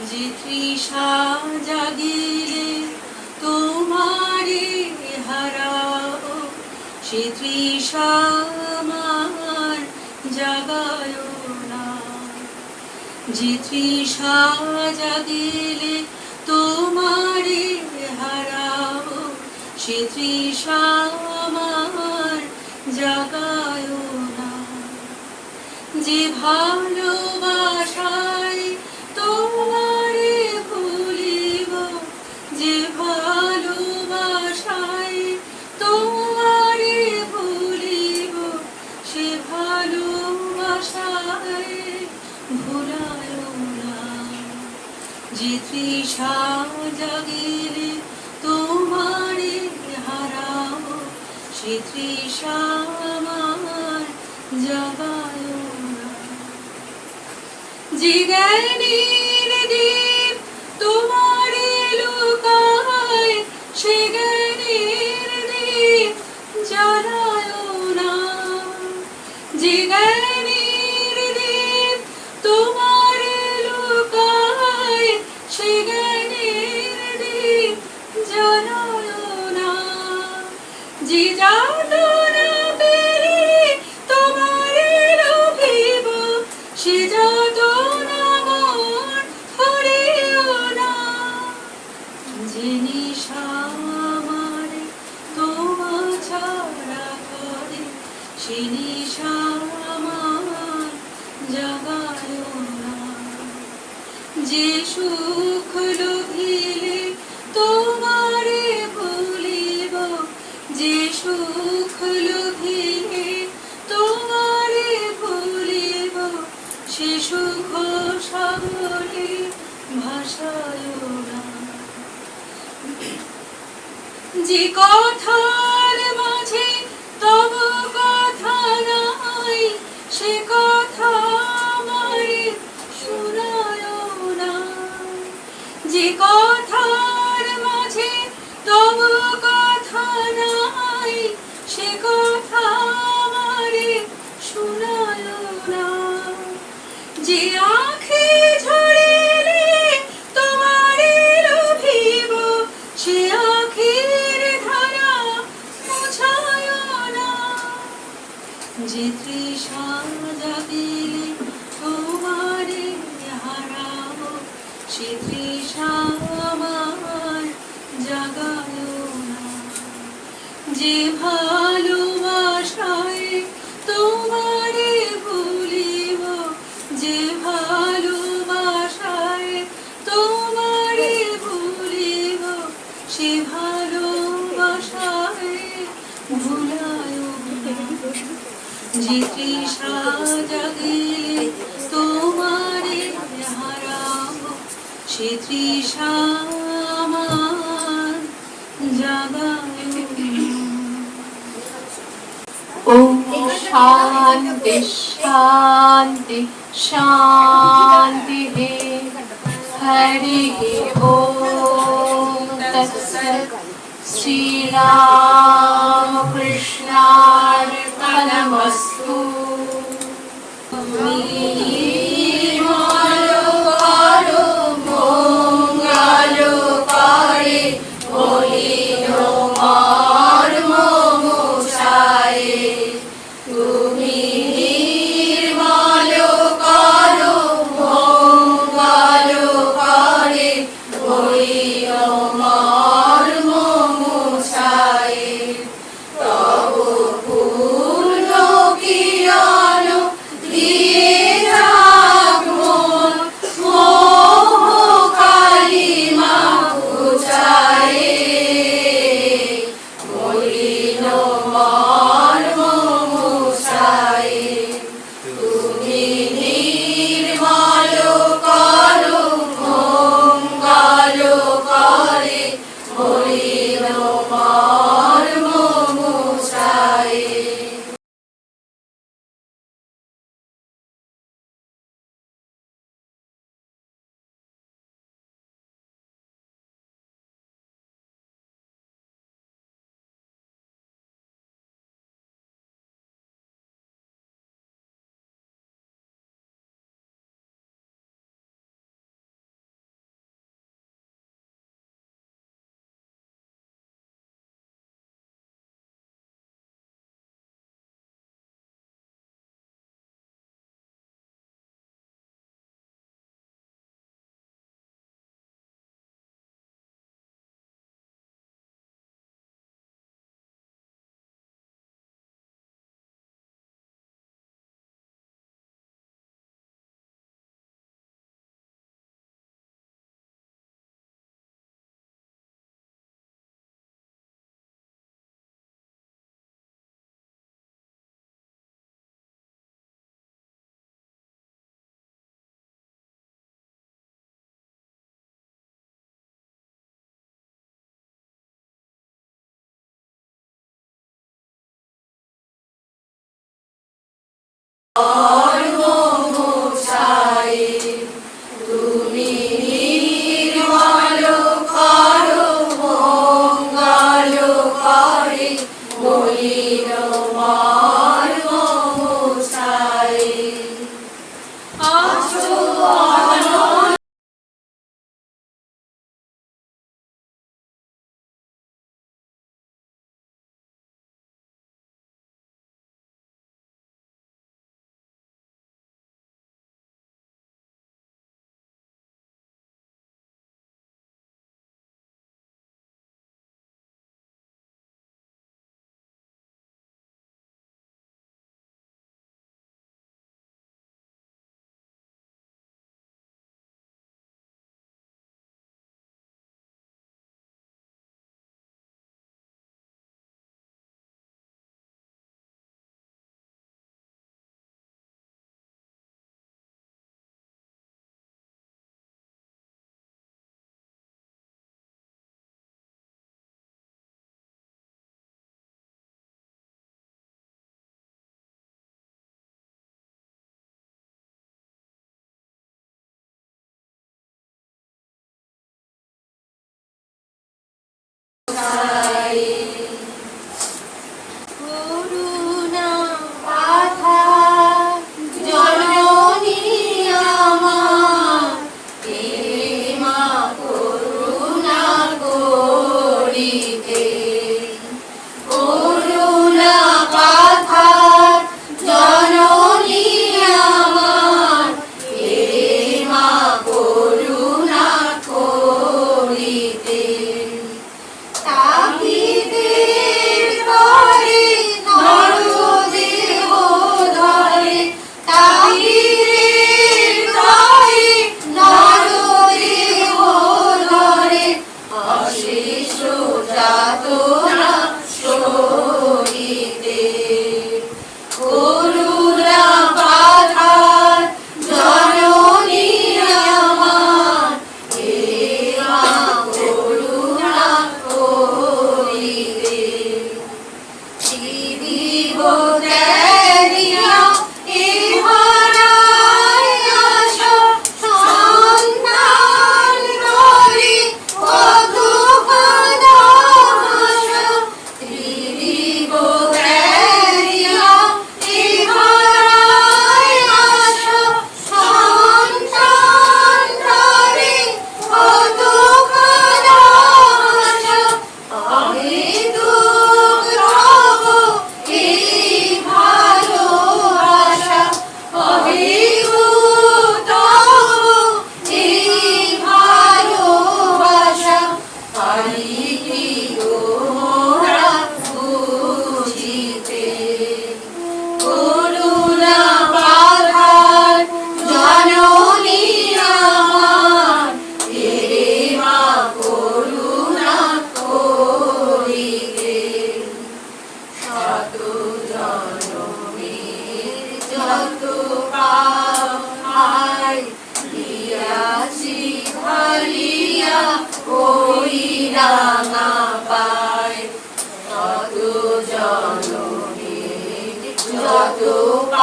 যে তৃষা জাগিলে তোমারে হারাও, সে তৃষা আমার জাগায় না। যে তৃষা জাগিলে তোমারে হারাও, সে তৃষা আমার জাগায় না। যে ভালোবাসায় তোমারে ভুলিব, যে ভালোবাসায় তোমারে ভুলিব, সে ভালোবাসায় ভুলায় না। যে তৃষা জাগিলে তোমারে হারাও, সে তৃষা আমার জাগায় না। যে জ্ঞানের দীপ তোমারে লুকায়, সে জ্ঞানের দীপ জ্বালায় না। যে জ্ঞানের দীপ তোমারে লুকায়, সে জ্ঞানের দীপ জ্বালায় না। যে যাতনা পেলে তোমারে লোভিব, সে যাতনা মন হরিও না। যে নিশা আমারে তোমা ছাড়া করে, সে নিশা আমার জাগায় না। যে সুখ লোভিলে তোমারে ভুলিব, যে সুখ লোভিলে তোমারে ভুলিব, সে সুখ সাগরে ভাসায় না। যে কথার মাঝে তব কথা নাই, সে কথা আমারে শোনায় না। যে কথার মাঝে তব কথা নাই, সে কথা আমারে শোনায় না। যে আঁখি ঝরিলে তোমারে লোভিব, সে আঁখির ধারা মুছায় না। যে তৃষা জাগিলে তোমারে হারাও, সে তৃষা আমার জাগায় না। যে ভালোবাসায় তোমারে ভুলিব, যে ভালোবাসায় তোমারে ভুলিব, সে ভালোবাসায় ভুলায় না। যে তৃষা জাগিলে তোমারে হারাও, সে তৃষা আমার জাগায় না। ওম শান্তি শান্তি শান্তি। হরি ওম তৎসৎ। শ্রী রাম কৃষ্ণার্পণমস্তু। দিয়ে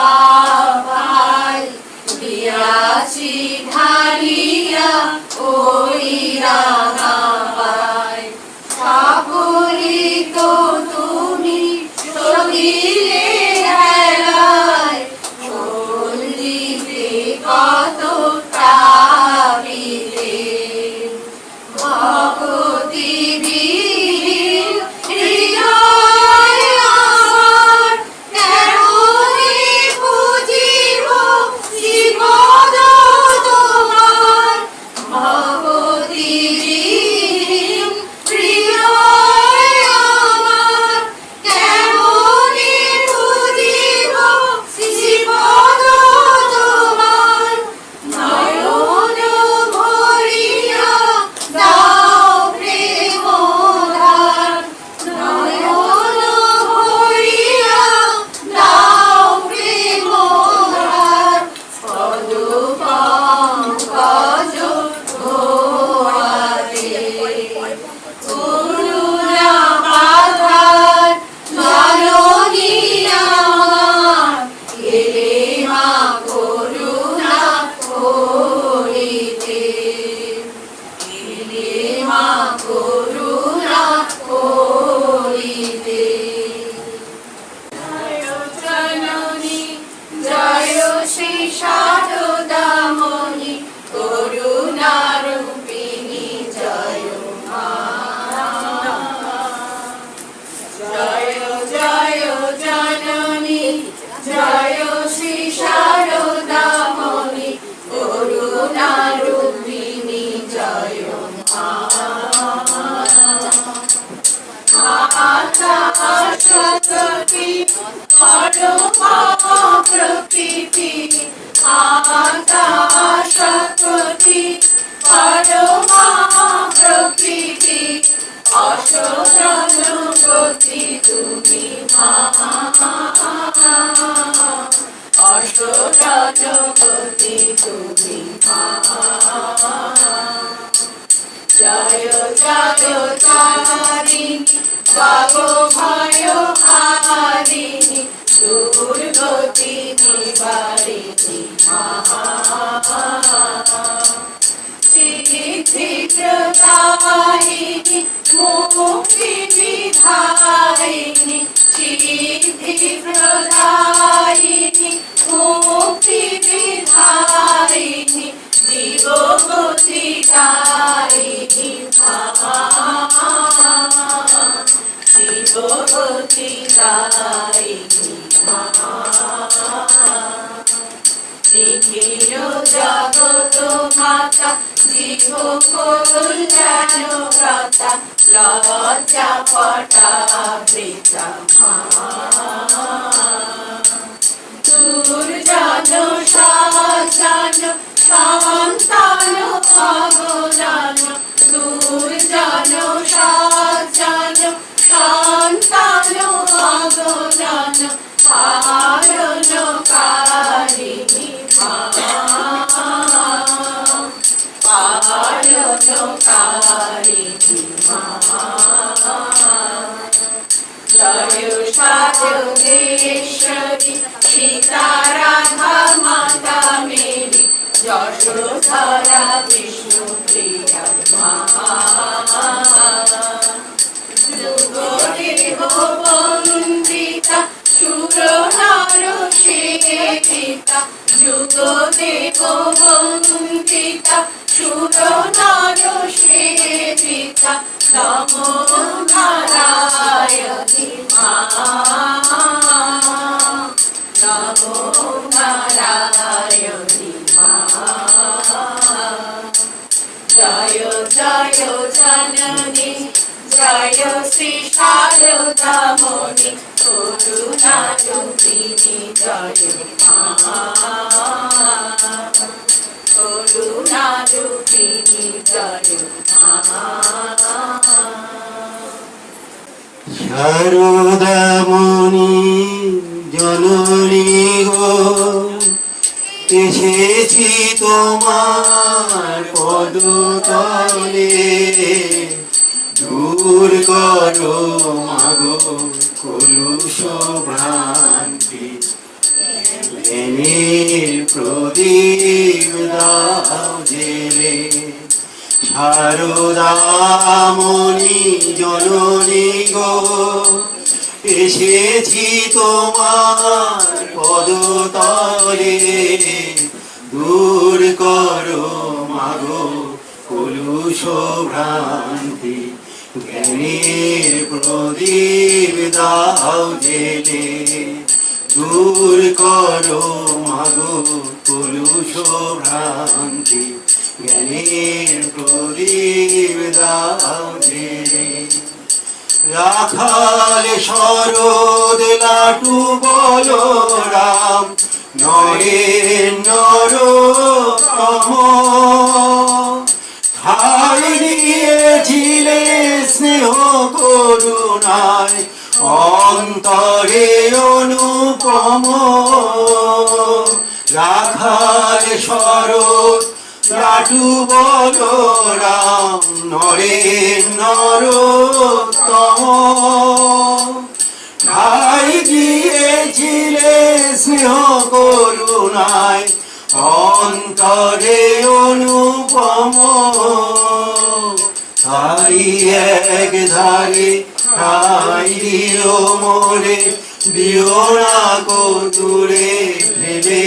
পাপাই দিয়াছি ঢালিয়া ওই রাঙা পাই সকলি তো তুমি সবিলে হেলায় শোল দিতে কত তাবিতে ভগতি বীর হৃদয় আমার কেমনে বুঝিব জীবন তোমার ভগতি বীর হৃদয় আমার কেমনে বুঝিব জীবন তোমার নয়ন ভরিয়া দাও প্রেম ধার নয়ন ভরিয়া দাও প্রেম ধার পদ পঙ্কজ ভোয়াতে করুণা আধার জননী আমার এলে মা করুণা করিতে এলে মা করুণা করিতে জয় জননী জয় শ্রী শারদামণি করুণা রূপিণী জয় মা জয় জয় জননী জয় শ্রী শারদামণি করুণা রূপিণী জয় মা আকাশপতি পরমা প্রকৃতি আকাশপতি পরমা প্রকৃতি অসরণগতি তুমি মা অসরণগতি তুমি মা জয় জয় তারিণী ভব ভয় হারিণী দুর্গতি নিবারিণী মা সিদ্ধিপ্রদায়িনী মুক্তি বিধায়িনী সিদ্ধিপ্রদায়িনী মুক্তি বিধায়িনী জীবগতি দায়িনী মা জীবগতি দায়িনী মা নিখিল জগত মাতা জীব কল্যাণ ব্রতা লজ্জা পটা বৃতা মা দুর্জন সাজন সন্তান ভগবান দুর্জন সাজন সন্তান ভগবান পালনকারিণী মা পালনকারিণী মা জয় সাধুকেশ্বরী সীতা রাধা মাতা মেরি যশোধরা বিষ্ণু প্রিয়া মা যুগদেব বন্দিতা সুর নার সেবিতা যুগদেব বন্দিতা সুর নার সেবিতা নমো নারায়ণী মা নমো নারায়ণী মা জয় জয় জননী জয় শ্রী শারদামণি করুণা রূপিণী জয় মা করুণা রূপিণী জয় মা শারদামণি জননী গো এসেছি তোমার পদতলে দূর করো মাগো কলুষ ভ্রান্তি জ্ঞানের প্রদীপ দাও জেলে। শারদামণি জননী গো, এসেছি তোমার পদতলে, দূর করো মাগো কলুষ ভ্রান্তি, জ্ঞানের প্রদীপ দাও জেলে। দূর করো মাগো কলুষ ভ্রান্তি, জ্ঞানের প্রদীপ দাও জেলে। রাখাল শরদ লাটু বলরাম নরোত্তম, ঠাই দিয়েছিলে স্নেহ করুণায় অন্তরে অনুপম। রাখাল শরদ লাটু বলরাম নরোত্তম, ঠাই দিয়েছিলে স্নেহ করুণায় অন্তরে অনুপম। তাই এক ধারে ঠাই দিও মোরে, দিও না কো দূরে ফেলে।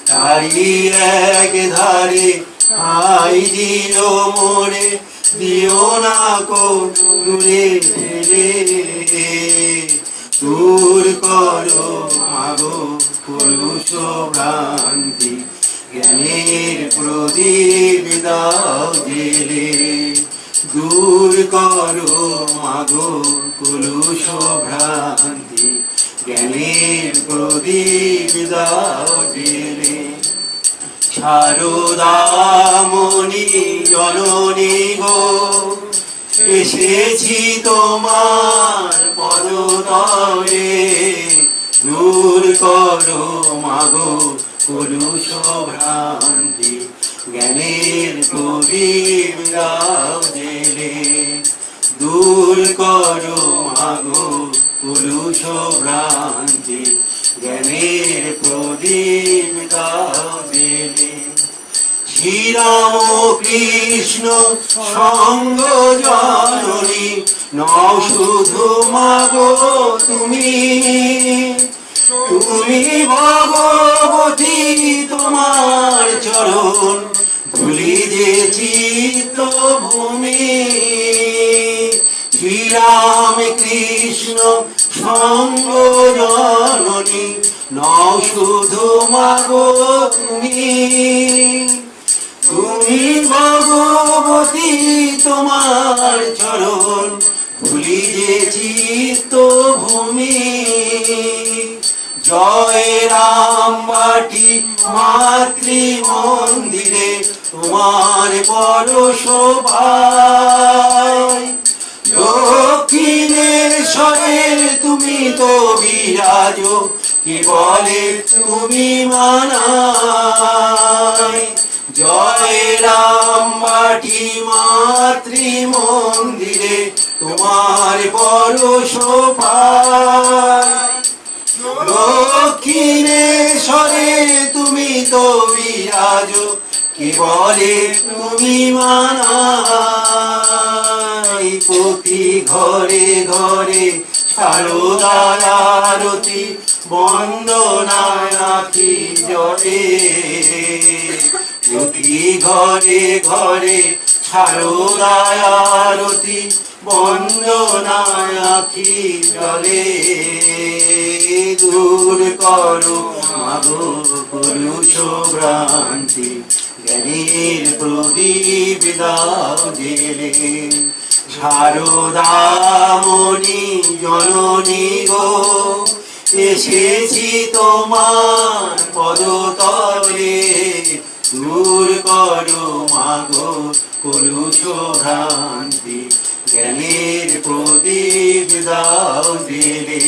তাই এক ধারে ঠাই দিও মোরে, দিও না কো দূরে ফেলে। দূর করো মাগো কলুষ ভ্রান্তি, জ্ঞানের প্রদীপ দাও জেলে। দূর করো মাগো কলুষ ভ্রান্তি, জ্ঞানের প্রদীপ দাও জেলে। শারদামণি জননী গো, এসেছি তোমার পদতলে, দূর করো মাগো কলুষ ভ্রান্তি, জ্ঞানের প্রদীপ দাও জেলে। দূর করো মাগো কলুষ ভ্রান্তি, জ্ঞানের প্রদীপ দাও জেলে। শ্রীরাম কৃষ্ণ সঙ্গ জননী নও শুধু মাগো তুমি, তুমি ভগবতী তোমার চরণ ধুলি যে চিত্ত ভূমি। শ্রীরাম কৃষ্ণ সঙ্গ জননী নও শুধু মাগো তুমি, তুমি ভগবতী তোমার চরণ ধুলি যে চিত্ত ভূমি। জয় রাম বাটি মাতৃ মন্দিরে তোমার পরশ পাই। দক্ষিণেশ্বরে তুমি তো বিরাজ, কি বলে তুমি মানাই। জয় রাম বাটি মাতৃ মন্দিরে তোমার পরশ পাই। দক্ষিণেশ্বরে তুমি তো বিরাজ, কি বলে তুমি মানাই। প্রতি ঘরে ঘরে শারদার আরতি, বন্দনায় আখি জলে। প্রতি ঘরে ঘরে শারদার আরতি, বন্দনায় আখি জলে। দূর করো মাগো কলুষ ভ্রান্তি, জ্ঞানের প্রদীপ দাও জেলে। শারদামণি জননী গো, এসেছি তোমার পদতলে, দূর করো মাগো কলুষ ভ্রান্তি, জ্ঞানের প্রদীপ দাও জেলে।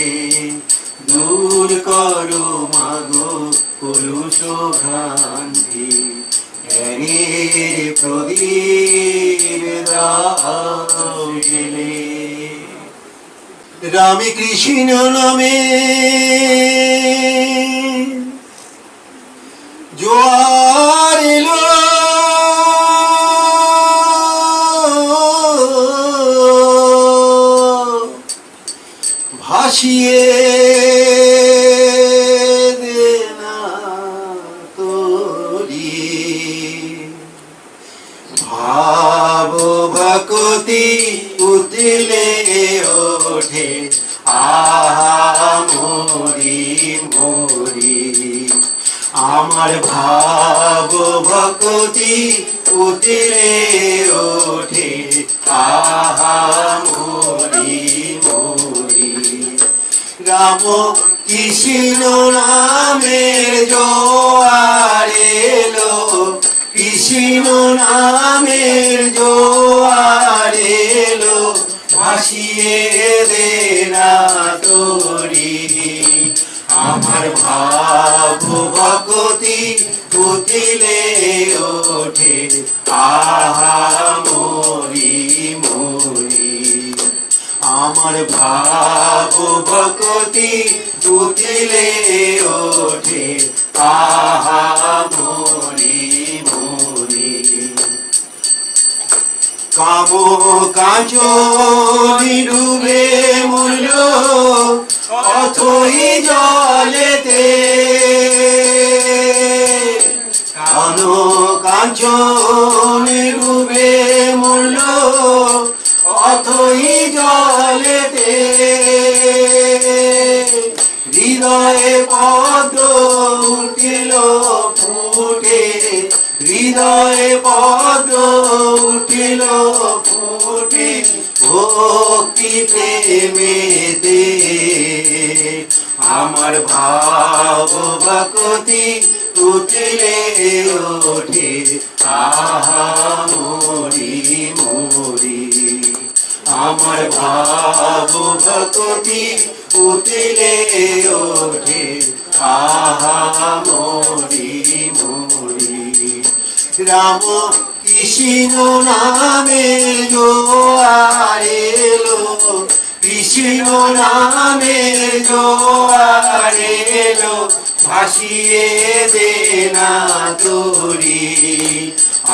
দূর করো মাগো কলুষ ভ্রান্তি, জ্ঞানের প্রদীপ দাও জেলে। রামে কৃষ্ণ নামে জোয়ার এলো ভাসিয়ে দে না তোরি ভাব ভকতি উতলে ওঠে আহা মরি মরি আমার ভাব ভকতি উতলে ওঠে আহা মরি মরি রাম কৃষ্ণ নামের জোয়ার এলো কৃষ্ণ নামের জোয়ার এলো ভাসিয়ে দে না তোরি আমার ভাব ভকতি উতলে ওঠে আহা মরি মরি আমার ভাব ভকতি উতলে ওঠে আহা মরি মরি কাম কাঞ্চনে ডুবে মরল অথই জলেতে কাম কাঞ্চনে ডুবে মরল অথই জলেতে হৃদয়ে পদ্ম উঠিল ফুটে হৃদয়ে পদ্ম উঠিল ফুটে ভক্তি প্রেমেতে আমার ভাব ভকতি উঠলে ওঠে আহা মরি মরি আমার ভাব ভকতি উঠলে ওঠে আহা মরি মরি রাম কৃষ্ণ নামে জোয়ার এলো কৃষ্ণ নামে জোয়ার এলো ভাসিয়ে দে না তোরি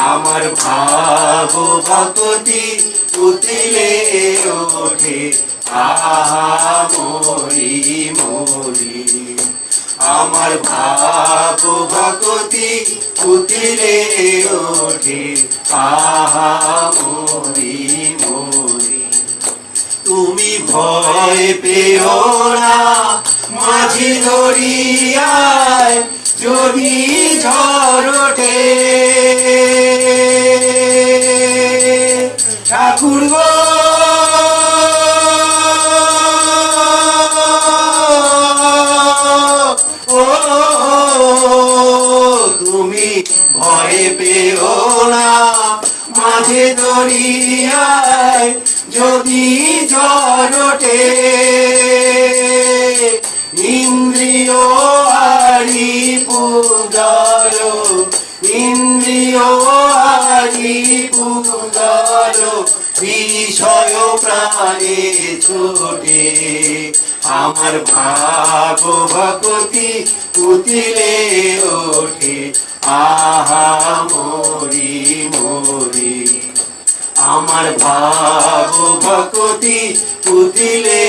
আমার ভাব ভকতি উতলে ওঠে আহা মরি মরি আমার ভাব ভকতি উতলে ওঠে আহা মরি মরি তুমি ভয় পেও না মাঝি দরিয়ায় যদি ঝড় ওঠে ঠাকুর গো তুমি ভয় পেও না মাঝে দরিয়ায় যদি ঝড় ওঠে ইন্দ্রিয় আরি পুদল ইন্দ্রিয় আরি পুদল বিষয় প্রাণে ছোটে আমার ভাব ভকতি উতলে ওঠে আহা মরি মরি আমার ভাব ভকতি উতলে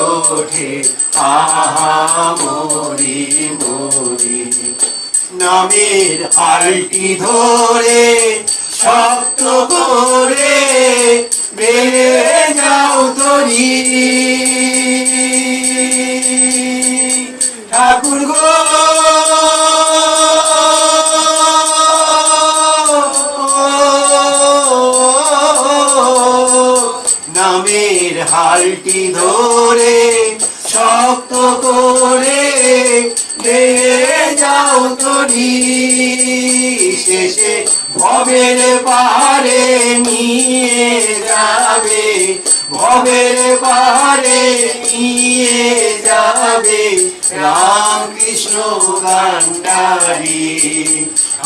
ওঠে আহা মরি মরি নামের হালটি ধরে শক্ত করে বেড়ে যাও তরি ঠাকুর গো নামের হালটি ধরে শক্ত করে বেড়ে যাও তরি শেষে ভবের পাহাড়ে নিয়ে যাবে ভবের পাহাড়ে নিয়ে যাবে রামকৃষ্ণ কান্ডারি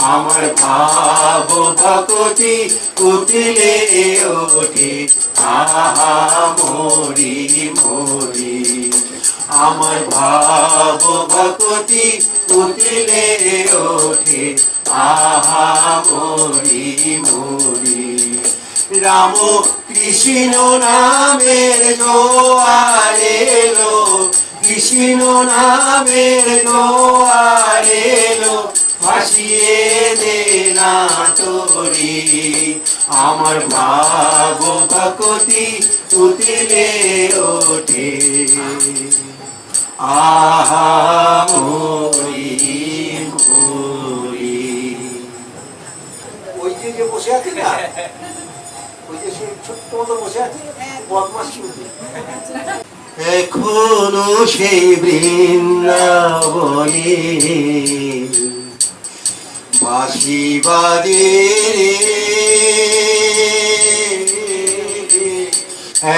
আমার ভাব ভকতি উতলে ওঠে আহা মরি মরি আমার ভাব ভক্তি উতলে ওঠে আহা মরি মরি রাম কৃষ্ণ নামের জোয়ার এলো কৃষ্ণ নামের জোয়ার এলো ভাসিয়ে দে না তোরি আমার ভাব ভক্তি উতলে ওঠে আহা মরি মরি। ওই যে বসে আছে না, ওই যে সে ছোট্ট মতো বসে আছে বদমাস এখনো সেই বৃন্দাবনে বাঁশি বাজে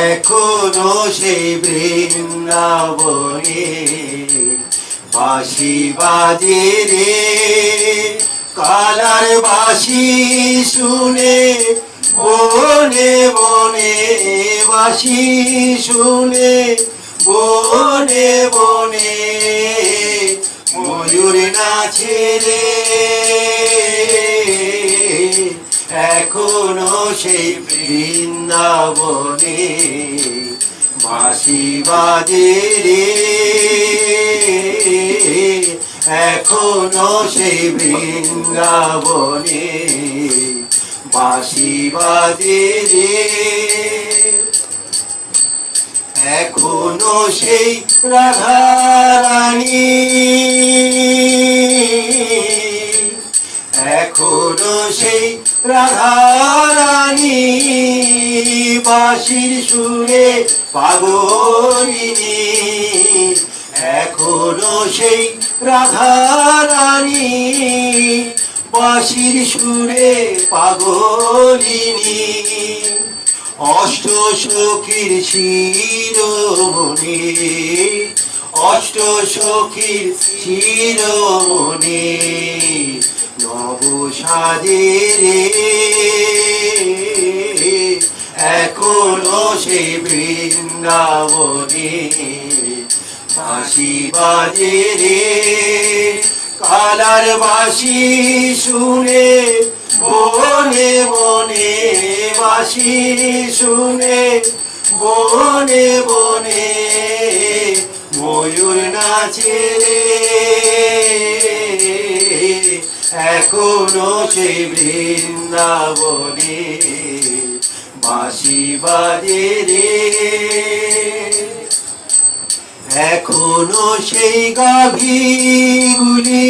এখনো সেই বৃন্দাবনে বাঁশি বাজে রে কালার বাঁশি শুনে বনে বনে বাঁশি শুনে বনে বনে ময়ূর নাচে রে এখনো সেই বৃন্দাবনে বাঁশি বাজে রে এখনো সেই বৃন্দাবনে বাঁশি বাজে রে এখনো সেই রাধারানী এখনো সেই রাধারানী বাঁশির সুরে পাগলিনী এখনো সেই রাধারানী বাঁশির সুরে পাগলিনী অষ্ট সখীর শিরোমণি অষ্ট সখীর শিরোমণি নব সাজে রে এখনো সেই বৃন্দাবনে বাঁশি বাজে রে কালার বাঁশি শুনে বনে বনে বাঁশি শুনে বনে বনে ময়ূর নাচে রে এখনো সেই বৃন্দাবনে বাঁশি বাজে রে এখনো সেই গাভীগুলি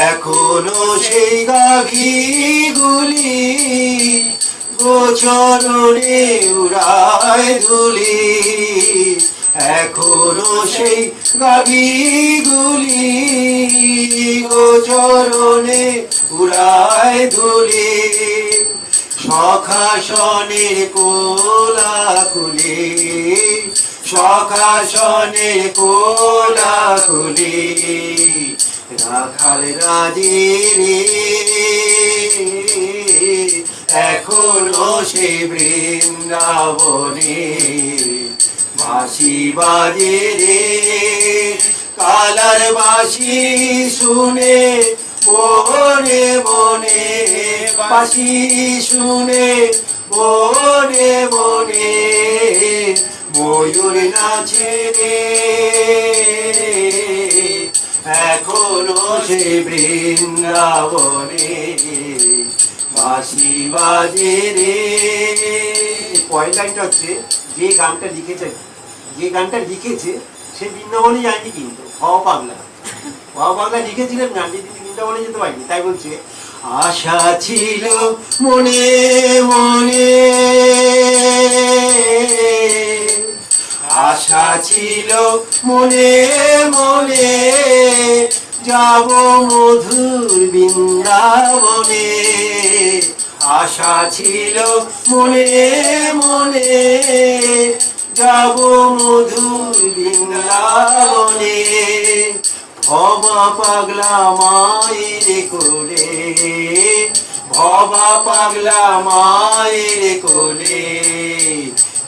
এখনো সেই গাভীগুলি গোচরণে উড়ায় ধুলি এখনো সেই গাভীগুলি গোচরণে উড়ায় ধুলি সখাসনের কোলাকুলি সখাসনের কোলাকুলি রাখাল রাজে রে এখনো সে বৃন্দাবনে বাঁশি বাজে রে কালার বাঁশি শুনে বনে বনে বাঁশি শুনে বনে বনে ময়ূর নাচে রে এখনো সে বৃন্দাবনে বাঁশি বাজে রে। পরের লাইনটা হচ্ছে যে গানটা লিখেছে সে বৃন্দাবনে যায়নি কিন্তু পাগলা লিখেছিলেন গানটি তিনি বৃন্দাবনে যেতে পারেনি তাই বলছে আশা ছিল মনে মনে আশা ছিল মনে মনে যাব মধুর বৃন্দাবনে আশা ছিল মনে মনে যাব মধুর বৃন্দাবনে ক্ষমা পাগলা মায়ের কোলে ভবা পাগলা মায়ের কোলে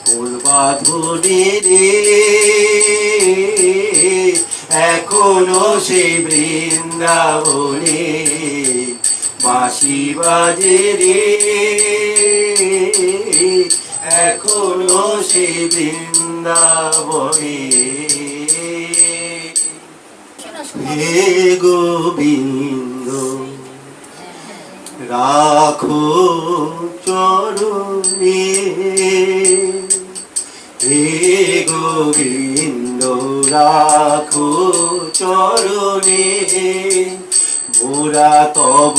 কোল বাঁধনে রে, এখনো সেই বৃন্দাবনে বাঁশি বাজে রে, এখনো সেই বৃন্দাবনে। হে গোবিন্দ রাখো চরণে, হে গোবিন্দ রাখো চরণে, মোরা তব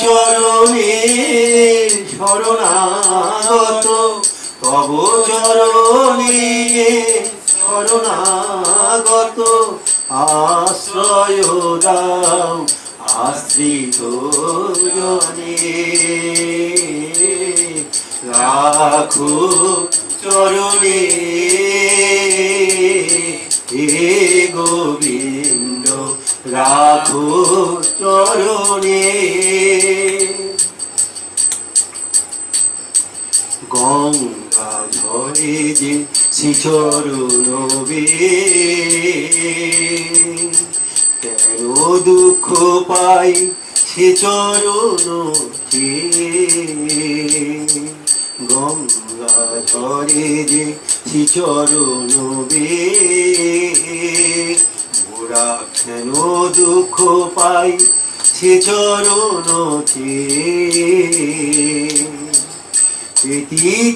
চরণে শরণাগত, তব চরণে শরণাগত, আশ্রয় দাও আশ্রিত জনে, রাখো চরণে হে গোবিন্দ রাখো চরণে। গঙ্গা ঝরে যে শ্রীচরণ কেন দুঃখ পাই সে চরণ, গঙ্গা ঝরে যে শ্রীচরণ মোরা কেন দুঃখ পাই সে চরণ,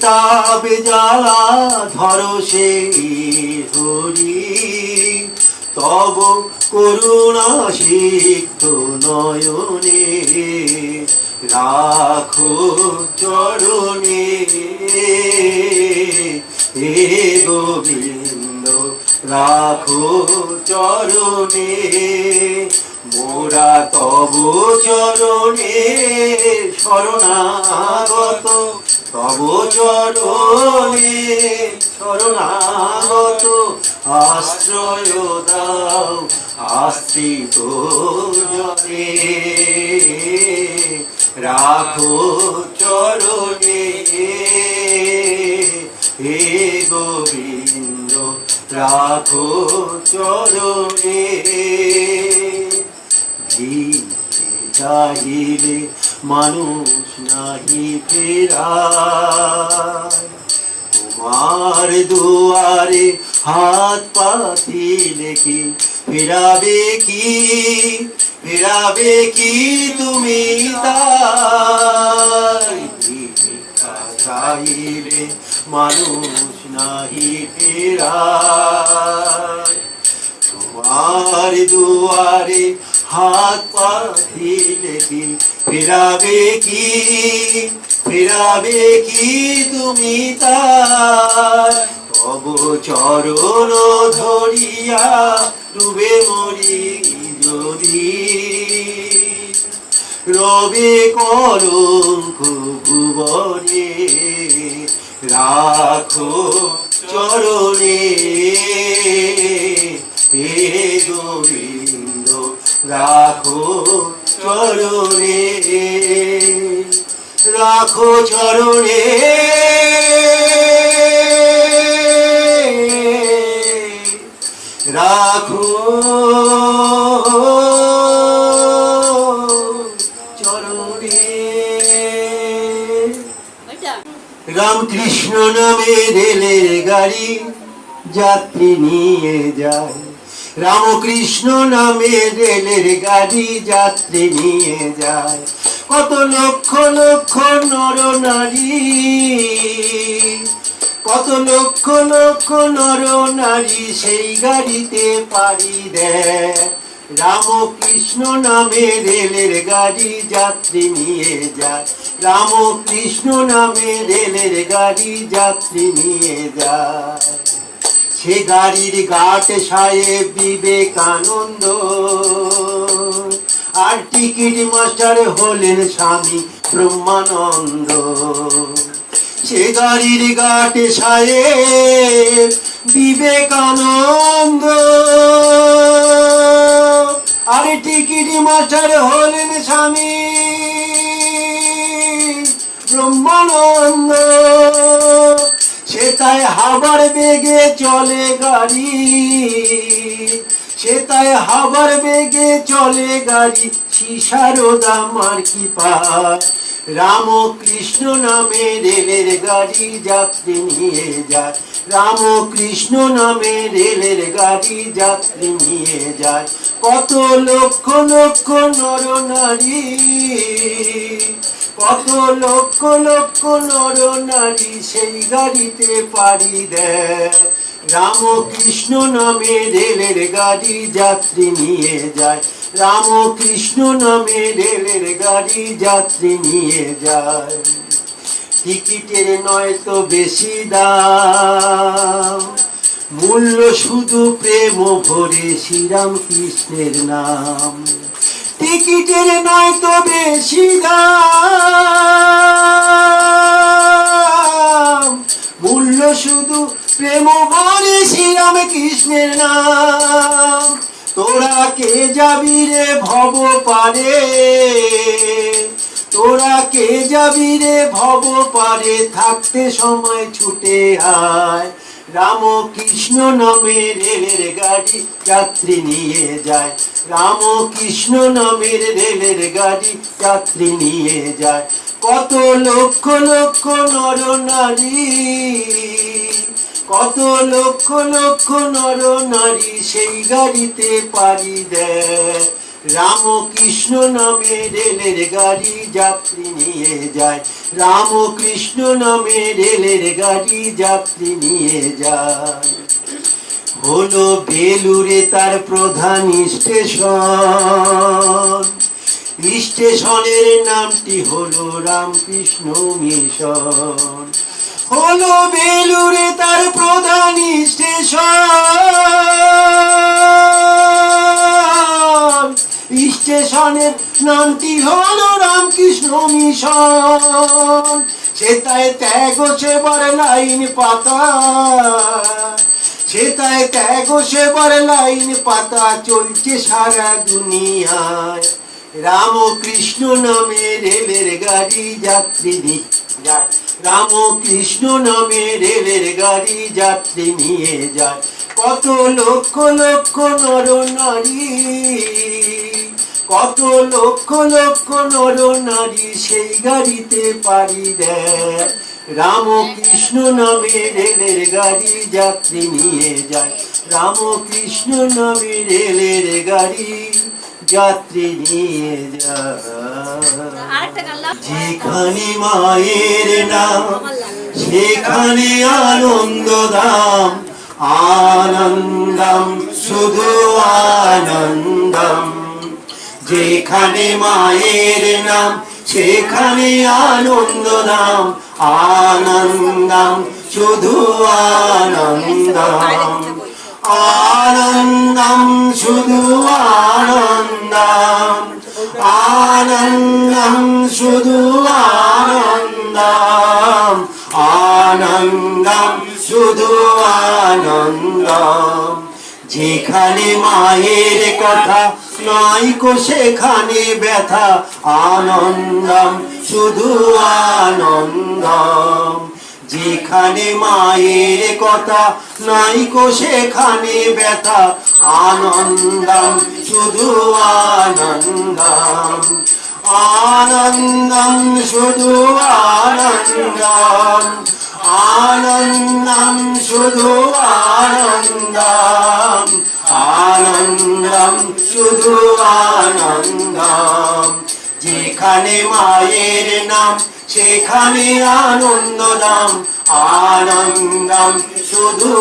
তাবে জ্বালা ধর সেই হরি, তব করুণা সিক্ত নয়নে, রাখো চরণে হে গোবিন্দ রাখো চরণে, মোরা তব চরণে শরণাগত, তব চরণে শরণাগত, আশ্রয় দাও আশ্রিত জনে, রাখো চরণে হে গোবিন্দ রাখো চরণে। চাহিলে মানুষ নাহি ফেরায়, তোমার দুয়ারে হাত পাতিলে কি ফেরাবে কি, ফেরাবে কি তুমি তাই, চাহিলে মানুষ নাহি ফেরায়, তোমার দুয়ারে হাত পাতিলে কি ফেরাবে কি, ফেরাবে কি তুমি তাই, তব চরণ ধরিয়া ডুবে মরি যদি, রবে কলঙ্ক ভুবনে, রাখো চরণে হে গোবিন্দ রাখো চরণে, রাখো চরণে রাখো চরণে। রামকৃষ্ণ নামে রেলের গাড়ি যাত্রী নিয়ে যায়, রামকৃষ্ণ নামে রেলের গাড়ি যাত্রী নিয়ে যায়, কত লক্ষ লক্ষ নর নারী, কত লক্ষ লক্ষ নর নারী সেই গাড়িতে পাড়ি দেয়, রামকৃষ্ণ নামে রেলের গাড়ি যাত্রী নিয়ে যায়, রামকৃষ্ণ নামে রেলের গাড়ি যাত্রী নিয়ে যায়, সে গাড়ির ঘাট সাহেব বিবেকানন্দ, আর টিকিট মাস্টার হলেন স্বামী ব্রহ্মানন্দ, সে গাড়ির ঘাট সাহেব বিবেকানন্দ, আর টিকিট মাস্টার হলেন স্বামী ব্রহ্মানন্দ। সেতায় হাবার বেগে চলে গাড়ি, সেতায় হাবার বেগে চলে গাড়ি, শিশারদা মার কি পায়। রামকৃষ্ণ নামে রেলের গাড়ি যাত্রী নিয়ে যায়, রামকৃষ্ণ নামে রেলের গাড়ি যাত্রী নিয়ে যায়। কত লক্ষ লক্ষ নর নারী, কত লক্ষ লক্ষ নর নারী সেই গাড়িতে পাড়ি দেয়। রামকৃষ্ণ নামে রেলের গাড়ি যাত্রী নিয়ে যায়, রামকৃষ্ণ নামে রেলের গাড়ি যাত্রী নিয়ে যায়। টিকিটের নয় তো বেশি দাম, মূল্য শুধু প্রেম ভরে শ্রীরাম কৃষ্ণের নাম। টিকিটের নয় তো বেশি দাম, মূল্য শুধু প্রেম ভরে শ্রীরাম কৃষ্ণের নাম। তোরা কে যাবি রে ভব পারে, তোরা কে যাবি রে ভব পারে, থাকতে সময় ছুটে আয়। রামকৃষ্ণ নামে রেলের গাড়ি যাত্রী নিয়ে যায়, রামকৃষ্ণ নামের রেলের গাড়ি যাত্রী নিয়ে যায়। কত লক্ষ লক্ষ নর নারী, কত লক্ষ লক্ষ নর নারী সেই গাড়িতে পাড়ি দেয়। রামকৃষ্ণ নামে রেলের গাড়ি যাত্রী নিয়ে যায়, রামকৃষ্ণ নামে রেলের গাড়ি যাত্রী নিয়ে যায়। হলো বেলুড়ে তার প্রধান স্টেশন, স্টেশনের নামটি হলো রামকৃষ্ণ মিশন। হলো বেলুড়ে তার প্রধান স্টেশন, স্টেশনের নামটি হলো রামকৃষ্ণ মিশন। সেটায় ত্যাগ সেবার লাইন পাতা, সেটায় ত্যাগ সেবার লাইন পাতা চলছে সারা দুনিয়ায়। রামকৃষ্ণ নামে রেলের গাড়ি যাত্রী নিয়ে যায়, রামকৃষ্ণ নামে রেলের গাড়ি যাত্রী নিয়ে যায়। কত লক্ষ লক্ষ নর নারী, কত লক্ষ লক্ষ নর নারী সেই গাড়িতে পাড়ি দেয়। রামকৃষ্ণ নামে রেলের গাড়ি যাত্রী নিয়ে যায়, রামকৃষ্ণ নামে রেলের গাড়ি যাত্রী নিয়ে যায়। যেখানে মায়ের নাম সেখানে আনন্দ ধাম, আনন্দম শুধু আনন্দম। যেখানে মায়ের নাম সেখানে আনন্দ ধাম, আনন্দম শুধু আনন্দম। আনন্দম শুধু আনন্দম, আনন্দম শুধু আনন্দম, আনন্দম শুধু আনন্দম। যেখানে মায়ের কথা নয়কো সেখানে ব্যথা, আনন্দম শুধু আনন্দম। যেখানে মায়ের কথা নয়কো সেখানে ব্যথা, আনন্দম শুধু আনন্দম। আনন্দম শুধু আনন্দম, আনন্দম শুধু আনন্দম, আনন্দম শুধু আনন্দম। যেখানে মায়ের নাম সেখানে আনন্দ ধাম, আনন্দম শুধু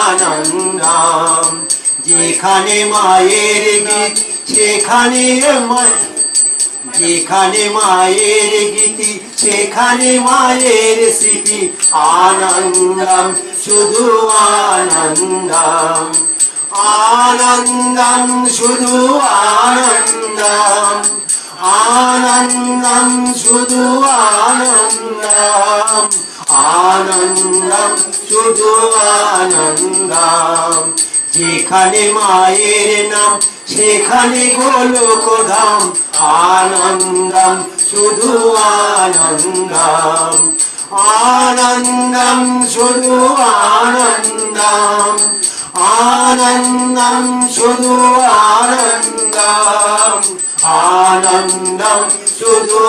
আনন্দম। যেখানে মায়ের গীত সেখানে যেখানে মায়ের গীতি সেখানে মায়ের স্মৃতি, আনন্দম শুধু আনন্দম। আনন্দম শুধু আনন্দম, আনন্দম শুধু আনন্দম, আনন্দম শুধু আনন্দম। যেখানে মায়ের নাম সেখানে গোলক ধাম, আনন্দম শুধু আনন্দম আনন্দম শুধু আনন্দম আনন্দম শুধু আনন্দম আনন্দম শুধু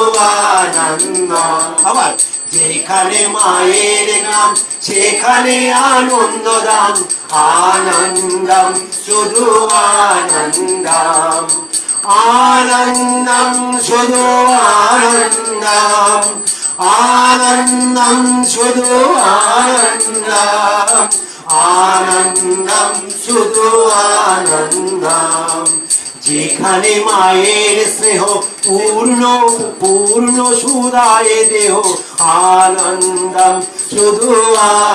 আনন্দম আবার যেখানে মায়ের নাম সেখানে আনন্দ দাম আনন্দম শুধু আনন্দম আনন্দম শুধু আনন্দম আনন্দম শুধু আনন্দম আনন্দম শুধু আনন্দম যেখানে মায়ের স্নেহ পূর্ণ পূর্ণ সুদায় দেহ আনন্দম শুধু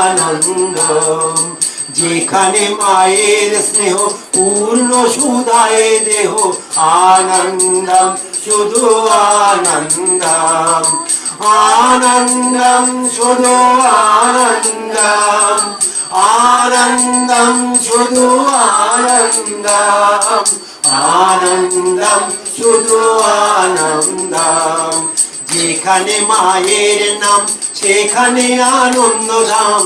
আনন্দম যেখানে মায়ের স্নেহ পূর্ণ সুদায় দেহ আনন্দম শুধু আনন্দম আনন্দম শুধু আনন্দম আনন্দম শুধু আনন্দম আনন্দম শুধু আনন্দম যেখানে মায়ের নাম সেখানে আনন্দ ধাম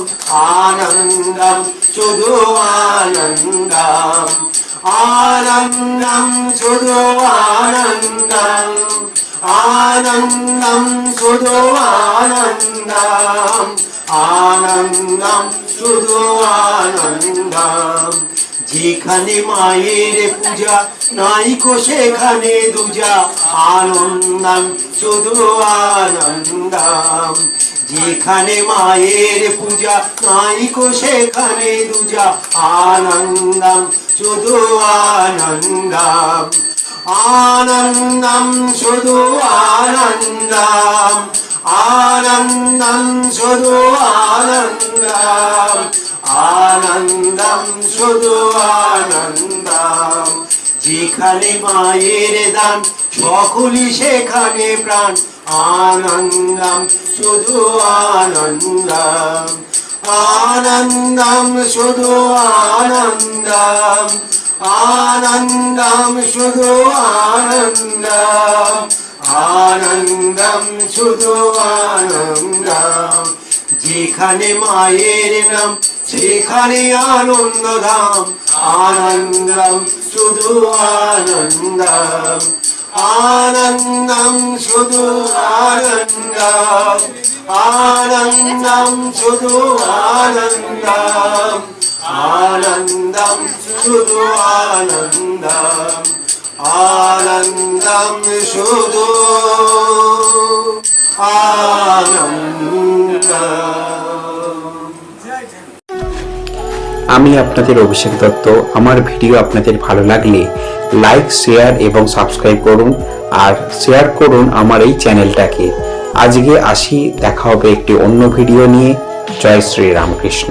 আনন্দম শুধু আনন্দম আনন্দম শুধু আনন্দম আনন্দম শুধু আনন্দম আনন্দম শুধু আনন্দম যেখানে মায়ের পূজা নাইকো সেখানে দুজা আনন্দম শুধু আনন্দম যেখানে মায়ের পূজা নাইকো সেখানে দুজা আনন্দম শুধু আনন্দম আনন্দম শুধু আনন্দম আনন্দম শুধু আনন্দম আনন্দম শুধু আনন্দম যেখানে মায়ের দান সকলই সেখানে প্রাণ আনন্দম শুধু আনন্দম আনন্দম শুধু আনন্দম আনন্দম শুধু আনন্দম আনন্দম শুধু আনন্দম যেখানে মায়ের নাম সেখানে আনন্দ ধাম আনন্দম শুধু আনন্দম আনন্দম শুধু আনন্দম আনন্দম শুধু আনন্দম আনন্দম শুধু আনন্দম আনন্দম শুধু আনন্দম। আমি আপনাদের অভিষেক দত্ত। আমার ভিডিও আপনাদের ভালো লাগলে লাইক, শেয়ার এবং সাবস্ক্রাইব করুন আর শেয়ার করুন আমার এই চ্যানেলটাকে। আজকে আসি, দেখা হবে একটি অন্য ভিডিও নিয়ে। জয় শ্রী রামকৃষ্ণ।